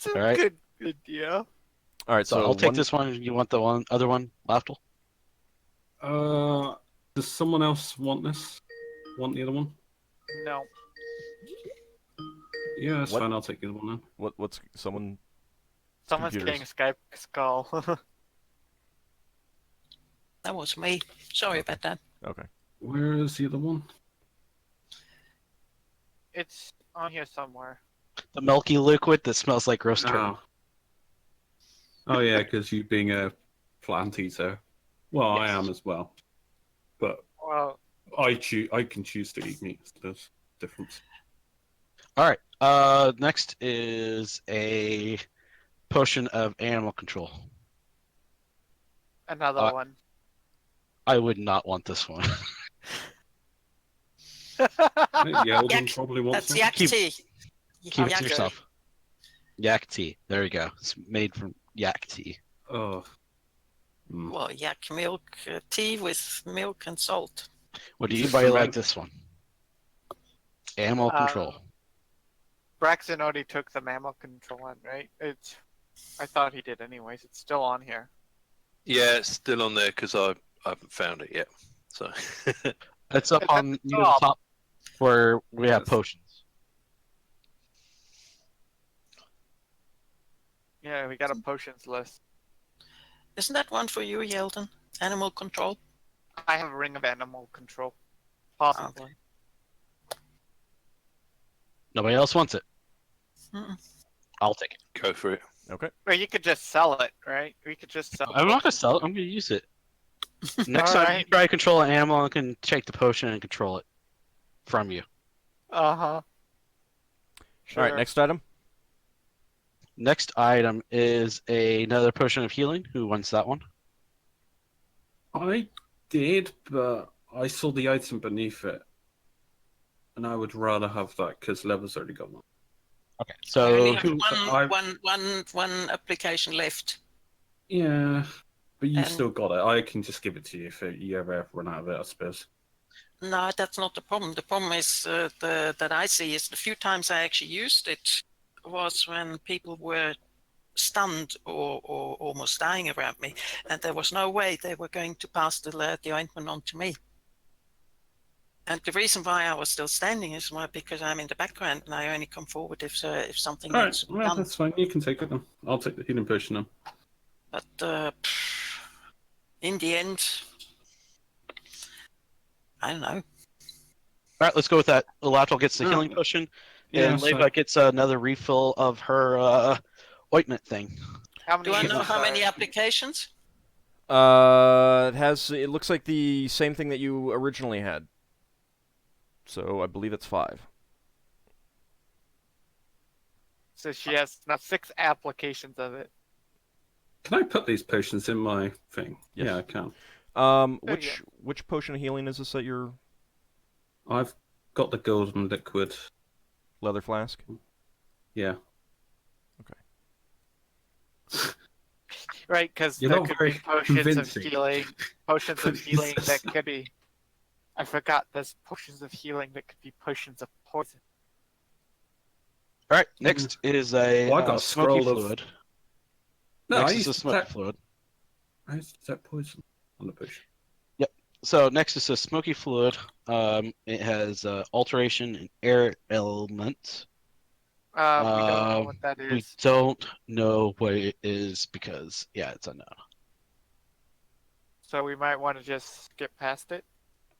a All right. good idea. All right, So so I'll take one- this one. You want the other one, Lafdul? Does someone else want this? Want the other one? No. Yeah, that's What? fine. I'll take the other one then. What's someone? Someone's Computers. getting a Skype skull. That was me. Sorry about that. Okay. Where is the other one? It's on here somewhere. The milky liquid that smells like roast turkey. Oh yeah, because you being a plant eater. Well, I Yes. am as well. But Well, I can choose to eat meat. So there's a difference. All right. Next is a potion of animal control. another one. I would not want this one. Yeldan Yak. probably wants That's one. yak Keep- tea. Keep it Yak to tea. yourself. Yak tea. There you go. It's made from yak tea. Oh. Mm. Well, yak milk tea with milk and salt. Would Is it anybody like ferment- this one? Animal control. Braxon already took the mammal control one, right? I thought he did anyways. It's still on here. Yeah, it's still on there because I haven't found it yet. So It's up It's at on the near the top. top where we have Yes. potions. Yeah, we got a potions list. Isn't that one for you, Yeldan? Animal control? I have a ring of animal control. Possibly. Nobody else wants it. Mm-mm. I'll take it. Go for it. Okay. Or you could just sell it, right? We could just sell I'm not gonna potions. sell it. I'm gonna use it. Next time you Alright. try to control an animal, I can take the potion and control it from you. Uh-huh. Sure. All right. Next item. Next item is another potion of healing. Who wants that one? I did, but I saw the item beneath it. And I would rather have that because Level's already got one. Okay. You So only have who? one application left. Yeah, but you And- still got it. I can just give it to you if you ever run out of it, I suppose. No, that's not the problem. The problem is that I see is the few times I actually used it was when people were stunned or almost dying around me, and there was no way they were going to pass the ointment on to me. And the reason why I was still standing is because I'm in the background and I only come forward if something All needs right, to be well, done. that's fine. You can take it then. I'll take the healing potion then. But in the end, I don't know. All right, let's go with that. Lafdul gets the Oh. healing potion, Yeah, and so- Leva gets another refill of her ointment thing. How many Do I know uses how are- many applications? It looks like the same thing that you originally had. So I believe it's 5. So she has now 6 applications of it. Can I put these potions in my thing? Yes. Yeah, I can. There you Which potion of healing is this that your I've got the golden liquid. leather flask? Yeah. Right, because You're there not could very be potions of convincing. healing. Potions of healing that Jesus. could be. I forgot there's potions of healing that could be potions of poison. All right, next is a Well, I got a smoky scroll of- fluid. No, Next I is used a to smoky detect, fluid. I used to detect poison on the potion. So next is a smoky fluid. It has alteration in air element. We don't know Um, what that We is. don't know what it is because, yeah, it's unknown. So we might want to just skip past it.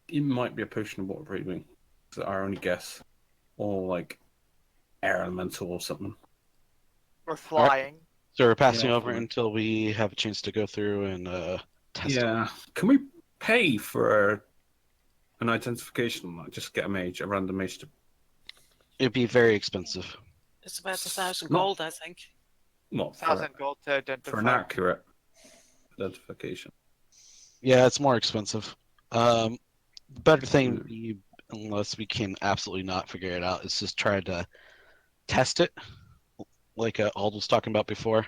It might be a potion of water breathing. That's our only guess. Or like air elemental or something. We're flying. So we're passing Yeah, over fine. until we have a chance to go through and test it. Yeah. Can we pay for an identification? Like just get a mage, a random mage to It'd be very expensive. It's about 1,000 No. gold, I think. not for, 1,000 gold to identify. for an accurate identification. Yeah, it's more expensive. The better thing, unless we can absolutely not figure it out, is just try to test it, like Ald was talking about before.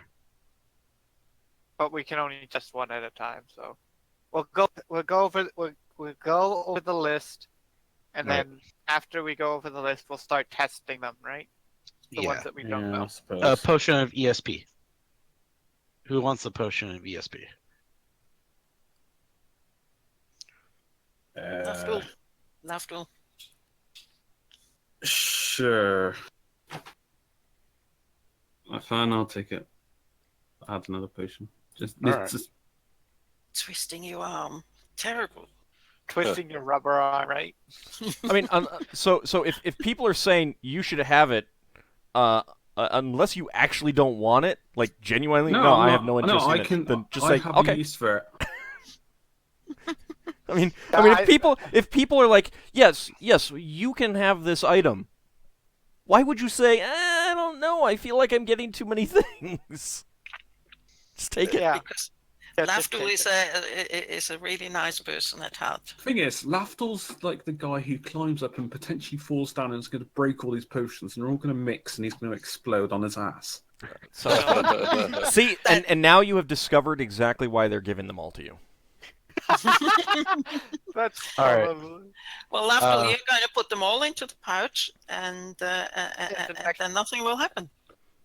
But we can only test one at a time. So we'll go over the list, and Right. then after we go over the list, we'll start testing them. Right. The ones that we don't I know. suppose. A potion of ESP. Who wants a potion of ESP? Lafdul. Sure. Fine, I'll take it. Add another potion. Alright. Just Twisting your arm. Terrible. Twisting your rubber arm, right? I mean, so if people are saying you should have it, unless you actually don't want it, like genuinely, no, I'm I not- have no interest no, in I it. can, Then just I say have okay. a use for it. I mean, I- if people are like, yes, you can have this item. Why would you say, I don't know, I feel like I'm getting too many things? Just take it. Yeah. Because Yeah, just Lafdul take is a really nice person at heart. Thing is, Lafdul's like the guy who climbs up and potentially falls down and is going to break all these potions, and they're all going to mix, and he's going to explode on his ass. So, see, and now you have discovered exactly why they're giving them all to you. That's All right. probably- Well, Lafdul, you're going to put them all into the pouch, and next- then nothing will happen.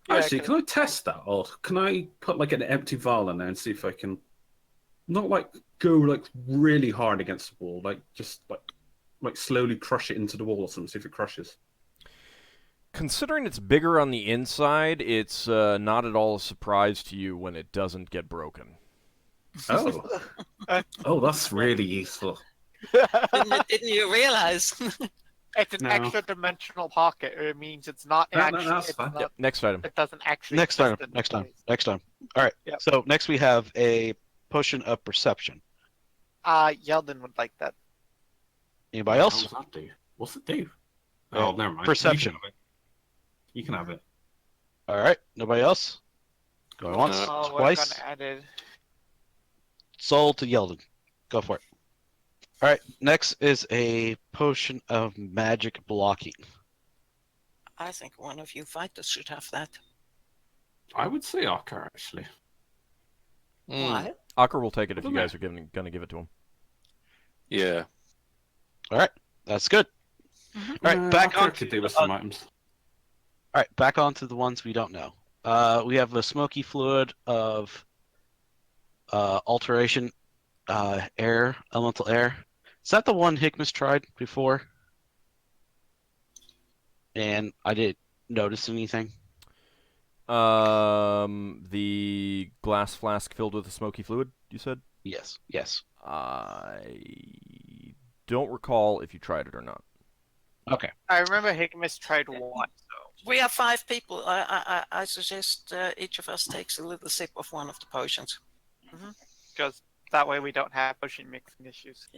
Yeah, Actually, can I test that, or can I put like an empty vial in there and see if I can not like go like really hard against the wall, like just like slowly crush it into the wall or something, see if it crushes. Considering it's bigger on the inside, it's not at all a surprise to you when it doesn't get broken. Oh. Oh, that's really useful. Didn't you realize? It's an No. extra dimensional pocket. It means it's not No, actually. that's it's fine. not- Yep. Next item. It doesn't actually. Next exist time. in Next time. space. Next time. All right. Yep. So next we have a potion of perception. Yeldan would like that. Anybody What else? does that do? What's it do? Yeah, Oh, never mind. perception. You can have it. All right. Nobody else? Going once, Oh, we're twice. gonna add it. Sold to Yeldan. Go for it. All right. Next is a potion of magic blocking. I think one of you fighters should have that. I would say Ockar, actually. Why? Ockar will take it if you Doesn't guys are gonna give it to him. Yeah. All right. That's good. Mhm. All right. Back Ockar on. could do with some items. All right. Back on to the ones we don't know. We have the smoky fluid of alteration, air, elemental air. Is that the one Higgimus tried before? And I didn't notice anything. The glass flask filled with a smoky fluid, you said? Yes. Yes. I don't recall if you tried it or not. Okay. I remember Higgimus tried one. We have 5 people. I suggest each of us takes a little sip of one of the potions. Because that way we don't have potion mixing issues.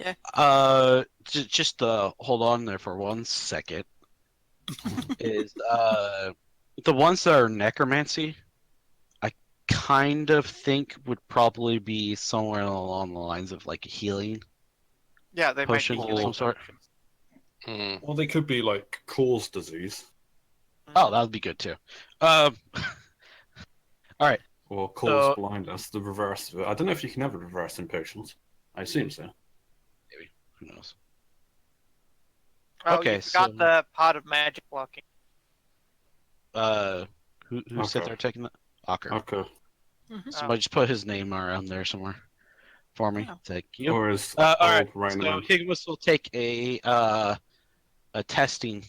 Just hold on there for 1 second. Is the ones that are necromancy, I kind of think would probably be somewhere along the lines of like a healing. Yeah, they Potion might of be healing some sort. potions. Mm. Well, they could be like cause disease Oh, that would be good too. All right. or cause So- blindness, the reverse of it. I don't know if you can ever reverse in potions. I assume so. Who knows? Oh, Okay, you forgot so- the pot of magic blocking. Who said Ockar. they're taking that? Ockar. Ockar. Somebody just put his name around there somewhere for me. Oh. Thank you. Or is All right. old So Rhino. Higgimus will take a testing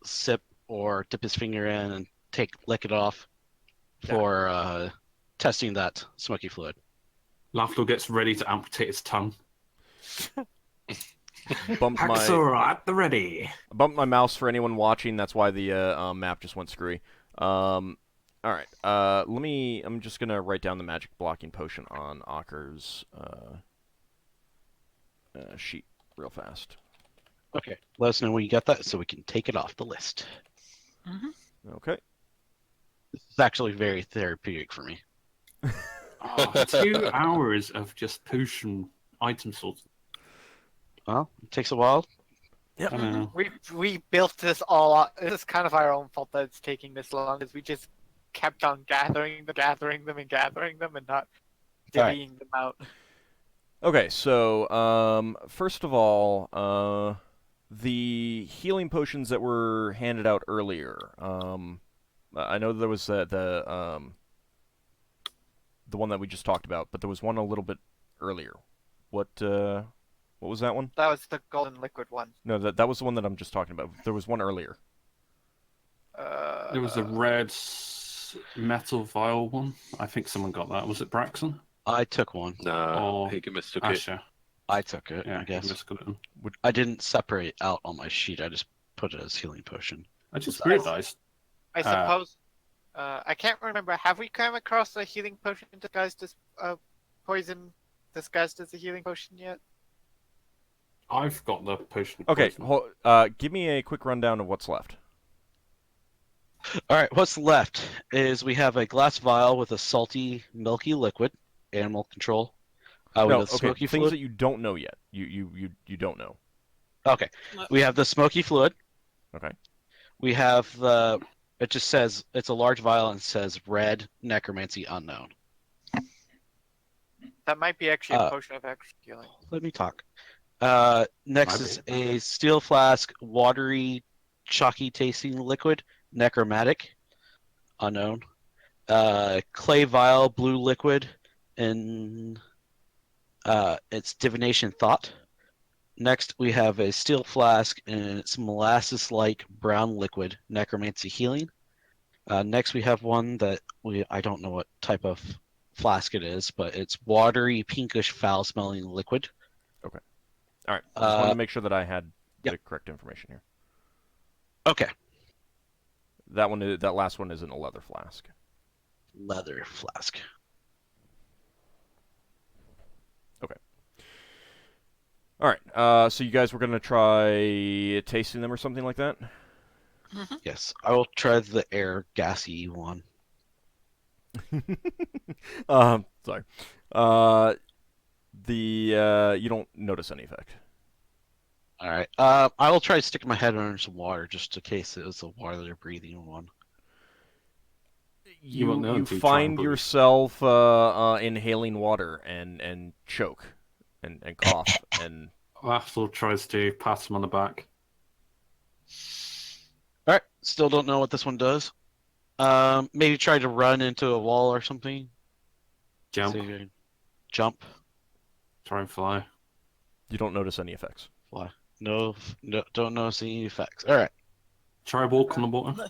sip or dip his finger in and lick it off for testing that smoky fluid. Lafdul gets ready to amputate his tongue. Bumped my Hacksaw at the ready. mouse for anyone watching. That's why the map just went screwy. All right. I'm just gonna write down the magic blocking potion on Ockar's sheet real fast. Okay. Let us know when you got that so we can take it off the list. Okay. This is actually very therapeutic for me. Oh, 2 hours of just potion item sorting. Well, it takes a while. I don't know. We built this all up. It's kind of our own fault that it's taking this long, because we just kept on gathering them, and not Alright. divvying them out. Okay, so first of all, the healing potions that were handed out earlier. I know there was the one that we just talked about, but there was one a little bit earlier. What was that one? That was the golden liquid one. No, that was the one that I'm just talking about. There was one earlier. There was a red metal vial one. I think someone got that. Was it Braxon? I took one. No, Oh, Higgimus took it. Asher. I took it, Yeah, I guess. Higgimus got it. I didn't separate out on my sheet. I just put it as healing potion. I just Nice. realized. I suppose. I can't remember. Have we come across a healing potion disguised as poison disguised as a healing potion yet? I've got the potion. of Okay, poison. give me a quick rundown of what's left. All right, what's left is we have a glass vial with a salty, milky liquid, animal control. We No, have okay, smoky things fluid. that you don't know yet. You don't know. Okay, we have the smoky fluid. Okay. We have the. It just says it's a large vial and it says red necromancy unknown. That might be actually a potion of extra healing. Let me talk. Next Might is a steel flask, watery, chalky tasting liquid, necromantic, unknown. Clay vial, blue liquid, and it's divination thought, Next, we have a steel flask and some molasses-like brown liquid, necromancy healing. Next, we have one that I don't know what type of flask it is, but it's watery, pinkish, foul-smelling liquid. Okay. All right. I just wanted to make sure that I had the correct information here. Okay. That last one isn't a leather flask. Leather flask. Okay. All right. So you guys were gonna try tasting them or something like that? Mm-hmm. Yes, I will try the air gassy one. Sorry. You don't notice any effect. All right. I will try to stick my head under some water just in case it was a water breathing one. You find yourself inhaling water and choke and cough and. Lafdul tries to pat him on the back. All right. Still don't know what this one does. Maybe try to run into a wall or something. Jump. See if you can jump. Try and fly. You don't notice any effects. Fly. No, don't notice any effects. All right. Try walk on the water.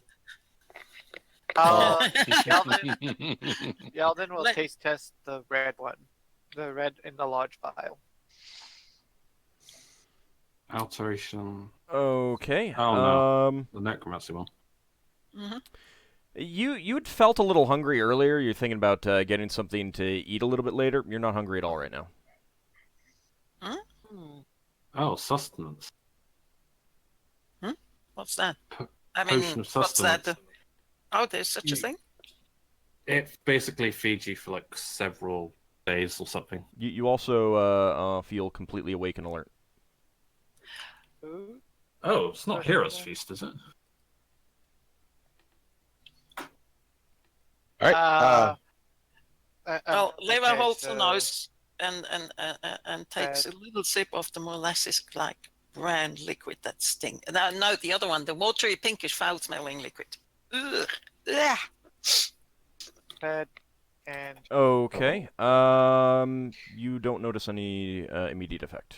Yeldan will taste test the red one. The red in the large vial. Alteration. Okay. Oh no. The necromancy one. Mm-hmm. You'd felt a little hungry earlier. You're thinking about getting something to eat a little bit later. You're not hungry at all right now. Oh, sustenance. What's that? Potion of what's that? sustenance. Oh, there's such a thing? It basically feeds you for like several days or something. You also feel completely awake and alert. Oh, it's not Hero's Feast, is it? All right. Well, Leva okay, holds so- the nose and takes a little sip of the molasses-like brown liquid that sting. No, the other one, the watery, pinkish, foul-smelling liquid. Ugh. Ugh. Head and Okay. You don't notice any immediate effect.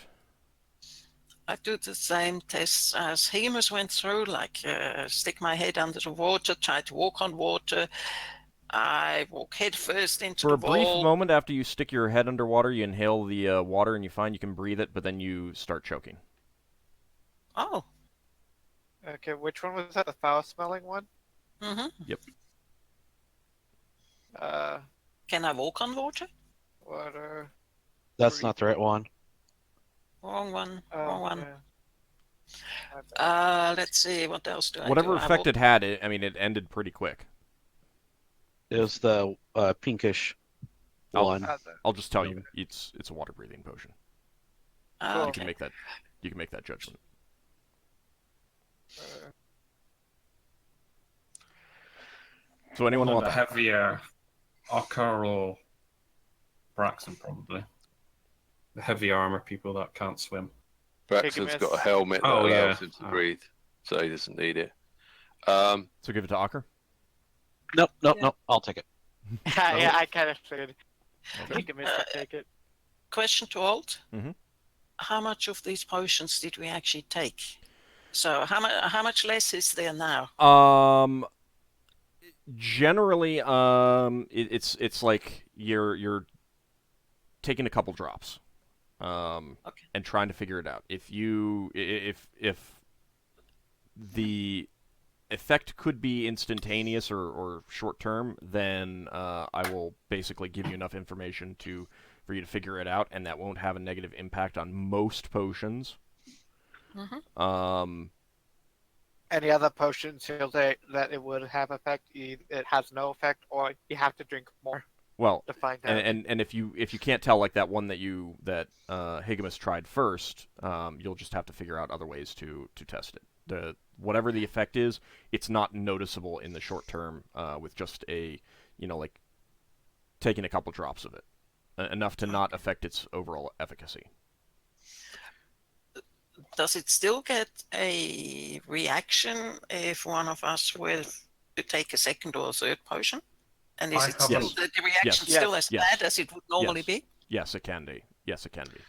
I do the same tests as Higgimus went through, like stick my head under the water, try to walk on water. I walk head first into For the a brief wall. moment after you stick your head underwater, you inhale the water and you find you can breathe it, but then you start choking. Oh. okay, which one was that? The foul-smelling one? Mm-hmm. Yep. Can I walk on water? Water. That's not the right one. Wrong one. Oh, Wrong one. yeah. Let's see. What else do I Whatever do? effect it had, it ended pretty quick. It was the pinkish one. I'll just tell you, it's a water breathing potion. Okay. You can make that judgment. So anyone want the that? heavier Ockar or Braxon probably. The heavy armor people that can't swim. Braxton's got a helmet that Oh, allows yeah. him to breathe, so he doesn't need it. So give it to Ockar? Nope. I'll take it. yeah, I kind of figured. Okay. Higgimus would take it. Question to Alt. Mhm. How much of these potions did we actually take? So how much less is there now? Generally, it's like you're taking a couple drops, Okay. and trying to figure it out. If the effect could be instantaneous or short term, then I will basically give you enough information for you to figure it out, and that won't have a negative impact on most potions. Mm-hmm. Any other potions he'll say that it would have effect, it has no effect, or you have to drink more Well, to find out. and if you can't tell, like that one that Higgimus tried first, you'll just have to figure out other ways to test it. Whatever the effect is, it's not noticeable in the short term with just like taking a couple drops of it, enough to not affect its overall efficacy. Does it still get a reaction if one of us were to take a second or a third potion? And is I it still haven't- the reaction Yes. still as Yes. bad as it would normally Yes. be? Yes, it can be. Yes, it can be.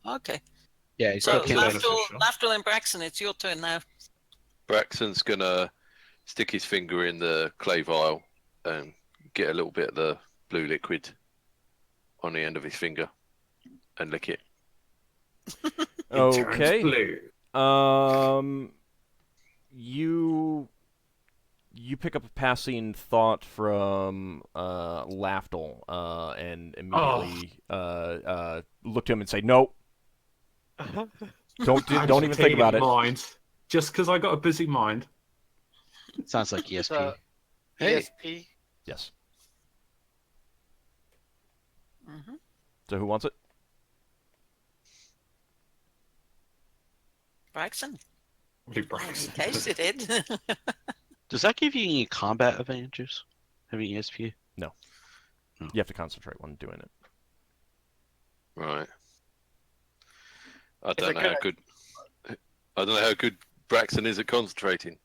Okay. Yeah, he's So, still Lafdul- Lafdul and Braxon, it's your turn now. Braxton's gonna stick his finger in the clay vial and get a little bit of the blue liquid on the end of his finger and lick it. It turns Okay. blue. You pick up a passing thought from Lafdul, and immediately look to him and say, "No, don't even think about it." Mind. Just because I got a busy mind. Sounds like ESP. So, Hey. ESP. Yes. Mm-hmm. So who wants it? Braxon. Blue In Braxon. case it did. Does that give you any combat advantages? Having ESP? You have to concentrate when doing it. Right. I It's don't a know how good. I don't know how good Braxton is at concentrating.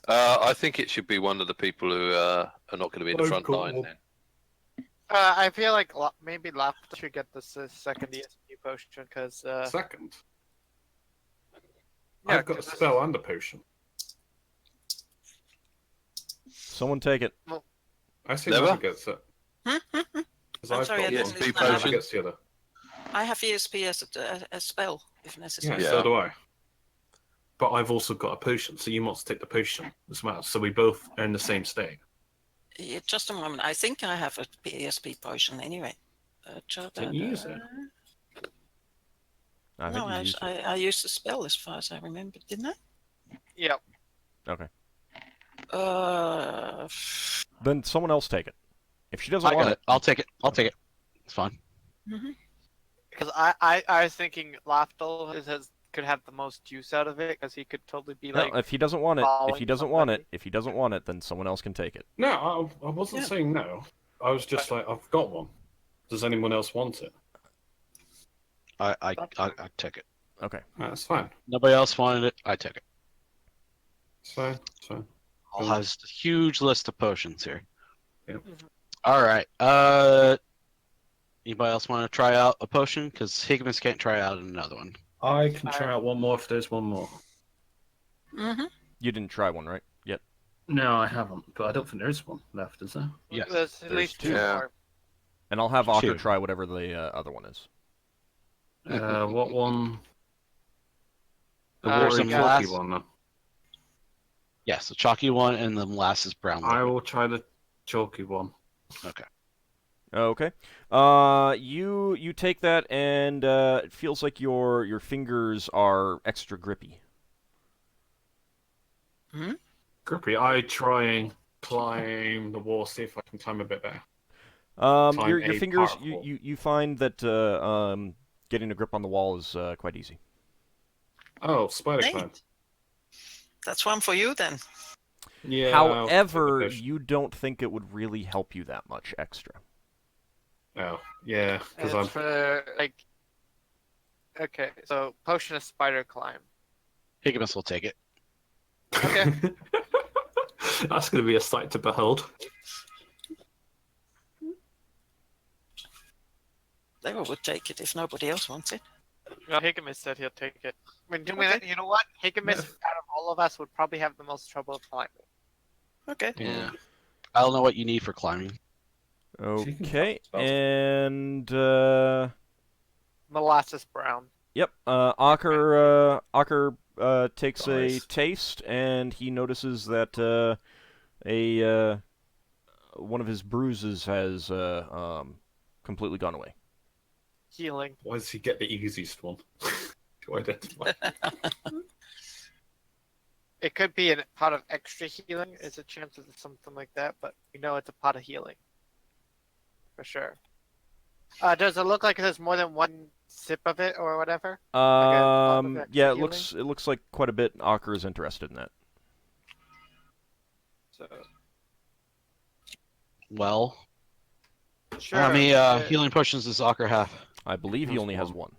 I think it should be one of the people who are not going to be in the front line then. I feel like maybe Lafdul should get this second ESP potion because Second. yeah, I've got a 'cause spell and a potion. Someone take it. I see Never? never gets it. I'm Because I've sorry, I got didn't one. ESP listen. Never potion. gets the other. I have ESP as a spell, if Yeah, necessary. Yeah. so do I. But I've also got a potion, so you must take the potion as well. So we both are in the same state. Yeah, just a moment. I think I have a ESP potion anyway. Didn't use it. I think No, you used it. I used the spell as far as I remember, didn't I? yeah. Okay. Uh, Then someone else take it. If she doesn't I want got it. I'll take it. I'll take it. It's fine. Because I was thinking Lafdul could have the most use out of it because he could totally be no, like if he doesn't want it, following somebody. if he doesn't want it, then someone else can take it. No, I wasn't Yeah. saying no. I was just like, I've got one. Does anyone else want it? I took it. Okay. That's fine. Nobody else wanted it. I took it. It's fine. It's fine. I'll have a huge list of potions here. Yep. All right. Anybody else want to try out a potion? Because Higgimus can't try out another one. I can try out one more if there's one more. mm-hmm. You didn't try one, right? Yet. No, I haven't. But I don't think there is one left, is there? Yes. There's at there's least two two. Yeah. more. And I'll have Ockar Two. try whatever the other one is. What one? The There's watery some chalky last- one. Then. Yes, the chalky one, and the last is brown. I liquid. will try the chalky one. Okay. Okay. You take that, and it feels like your fingers are extra grippy. Grippy. I try and climb the wall, see if I can climb a bit better. Your a fingers, powerful. you find that getting a grip on the wall is quite easy. Oh, spider Hey. climb. That's one for you then. Yeah. However, I'll take the you don't think it would really help you that much extra. Oh, yeah, because And I'm. for like. Okay, so potion of spider climb. Higgimus will take it. Okay. That's going to be a sight to behold. Leva would take it if nobody else wants it. No, Higgimus said he'll take it. You know what? Higgimus, out of all of us, would probably have the most trouble climbing. Okay. Yeah. I don't know what you need for climbing. Okay, spells. and Molasses brown. yep, Ockar takes Nice. a taste, and he notices that one of his bruises has completely gone away. Healing. Why does he get the easiest one to identify? It could be a pot of extra healing. Is a chance of something like that, but we know it's a pot of healing. For sure. Does it look like there's more than one sip of it or whatever? pot of extra Yeah, it healing? looks like quite a bit. Ockar is interested in that. So, Well, sure. how many healing potions does Ockar have? I believe he That's only has one.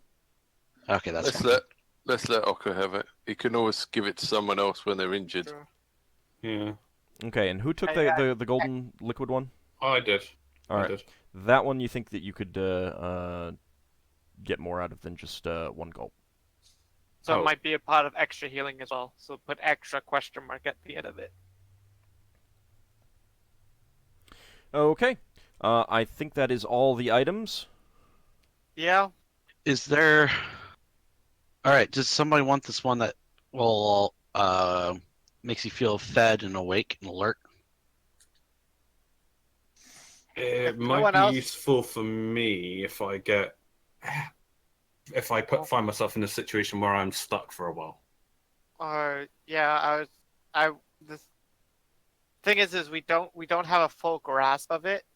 one. Okay, that's Let's fine. let Ockar have it. He can always give it to someone else when they're injured. Sure. Yeah, Okay, and who took I- the golden liquid one? I did. All I right, did. that one you think that you could get more out of than just 1 gulp. So it might be a pot of extra healing as well. So put extra question mark at the end of it. Okay. I think that is all the items. Yeah. Is there? All right. Does somebody want this one that will makes you feel fed and awake and alert? It might be useful for me if I find myself in a situation where I'm stuck for a while. Yeah, the thing is we don't have a full grasp of it.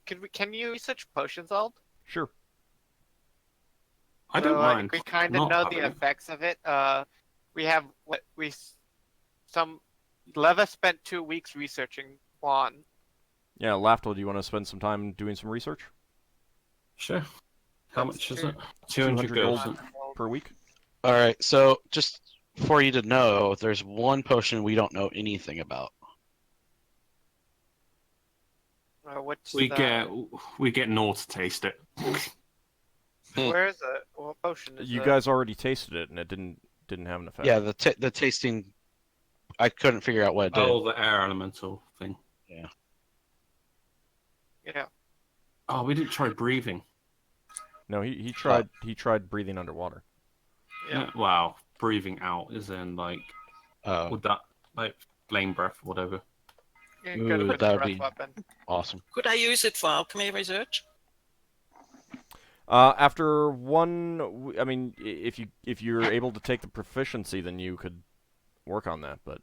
Can you research potions, Ald? Sure. I don't mind. We kind of know the effects of it. Leva spent 2 weeks researching one. Yeah, Lafdul, do you want to spend some time doing some research? Sure. How much is it? 200 gold per week. All right. So just for you to know, there's one potion we don't know anything about. We get Nor to taste it. Where is it? What potion is it? You guys already tasted it, and it didn't have an effect. Yeah, the tasting, I couldn't figure out what it did. Oh, the air elemental thing. Yeah. Yeah. Oh, we didn't try breathing. No, he tried breathing underwater. Yeah. Wow, breathing out is in like would that like flame breath or whatever. Yeah, Ooh, that would be weapon. Awesome. Could I use it for alchemy research? After one, I mean, if you're able to take the proficiency, then you could work on that, but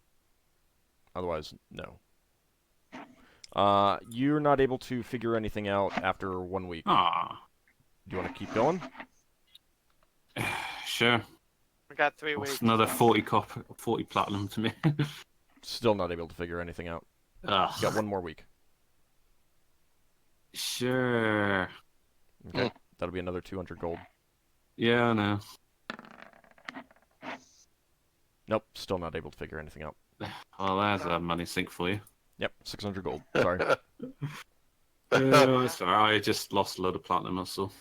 otherwise, no. You're not able to figure anything out after 1 week. Ah. Do you want to keep going? Sure. We got 3 weeks. That's another 40 platinum to me. Still not able to figure anything out. Ugh. Got 1 more week. Sure. Okay. That'll be another 200 gold. Yeah, I know. Nope, still not able to figure anything out. Well, there's a money sink for you. Yep, 600 gold. Sorry. It's alright. I just lost a load of platinum, that's all.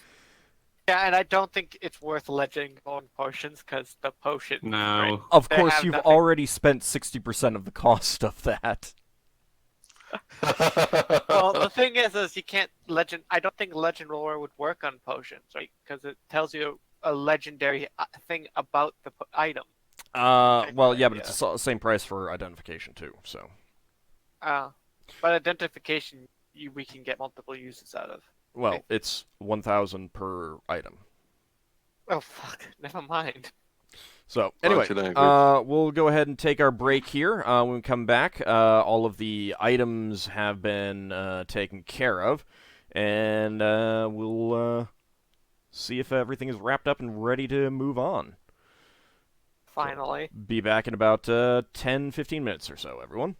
Yeah, and I don't think it's worth legending on potions because the potion. No. Right, of course, you've already spent 60% of the cost of that. Well, the thing is you can't legend. I don't think legend lore would work on potions, right? Because it tells you a legendary thing about the item. Well, yeah, but it's the same price for identification too. So. But identification, we can get multiple uses out of. Well, right? it's 1,000 per item. Oh fuck! Never mind. So, anyway, we'll go ahead and take our break here. When we come back, all of the items have been taken care of, and we'll see if everything is wrapped up and ready to move on. Finally. So, be back in about 10-15 minutes or so, everyone.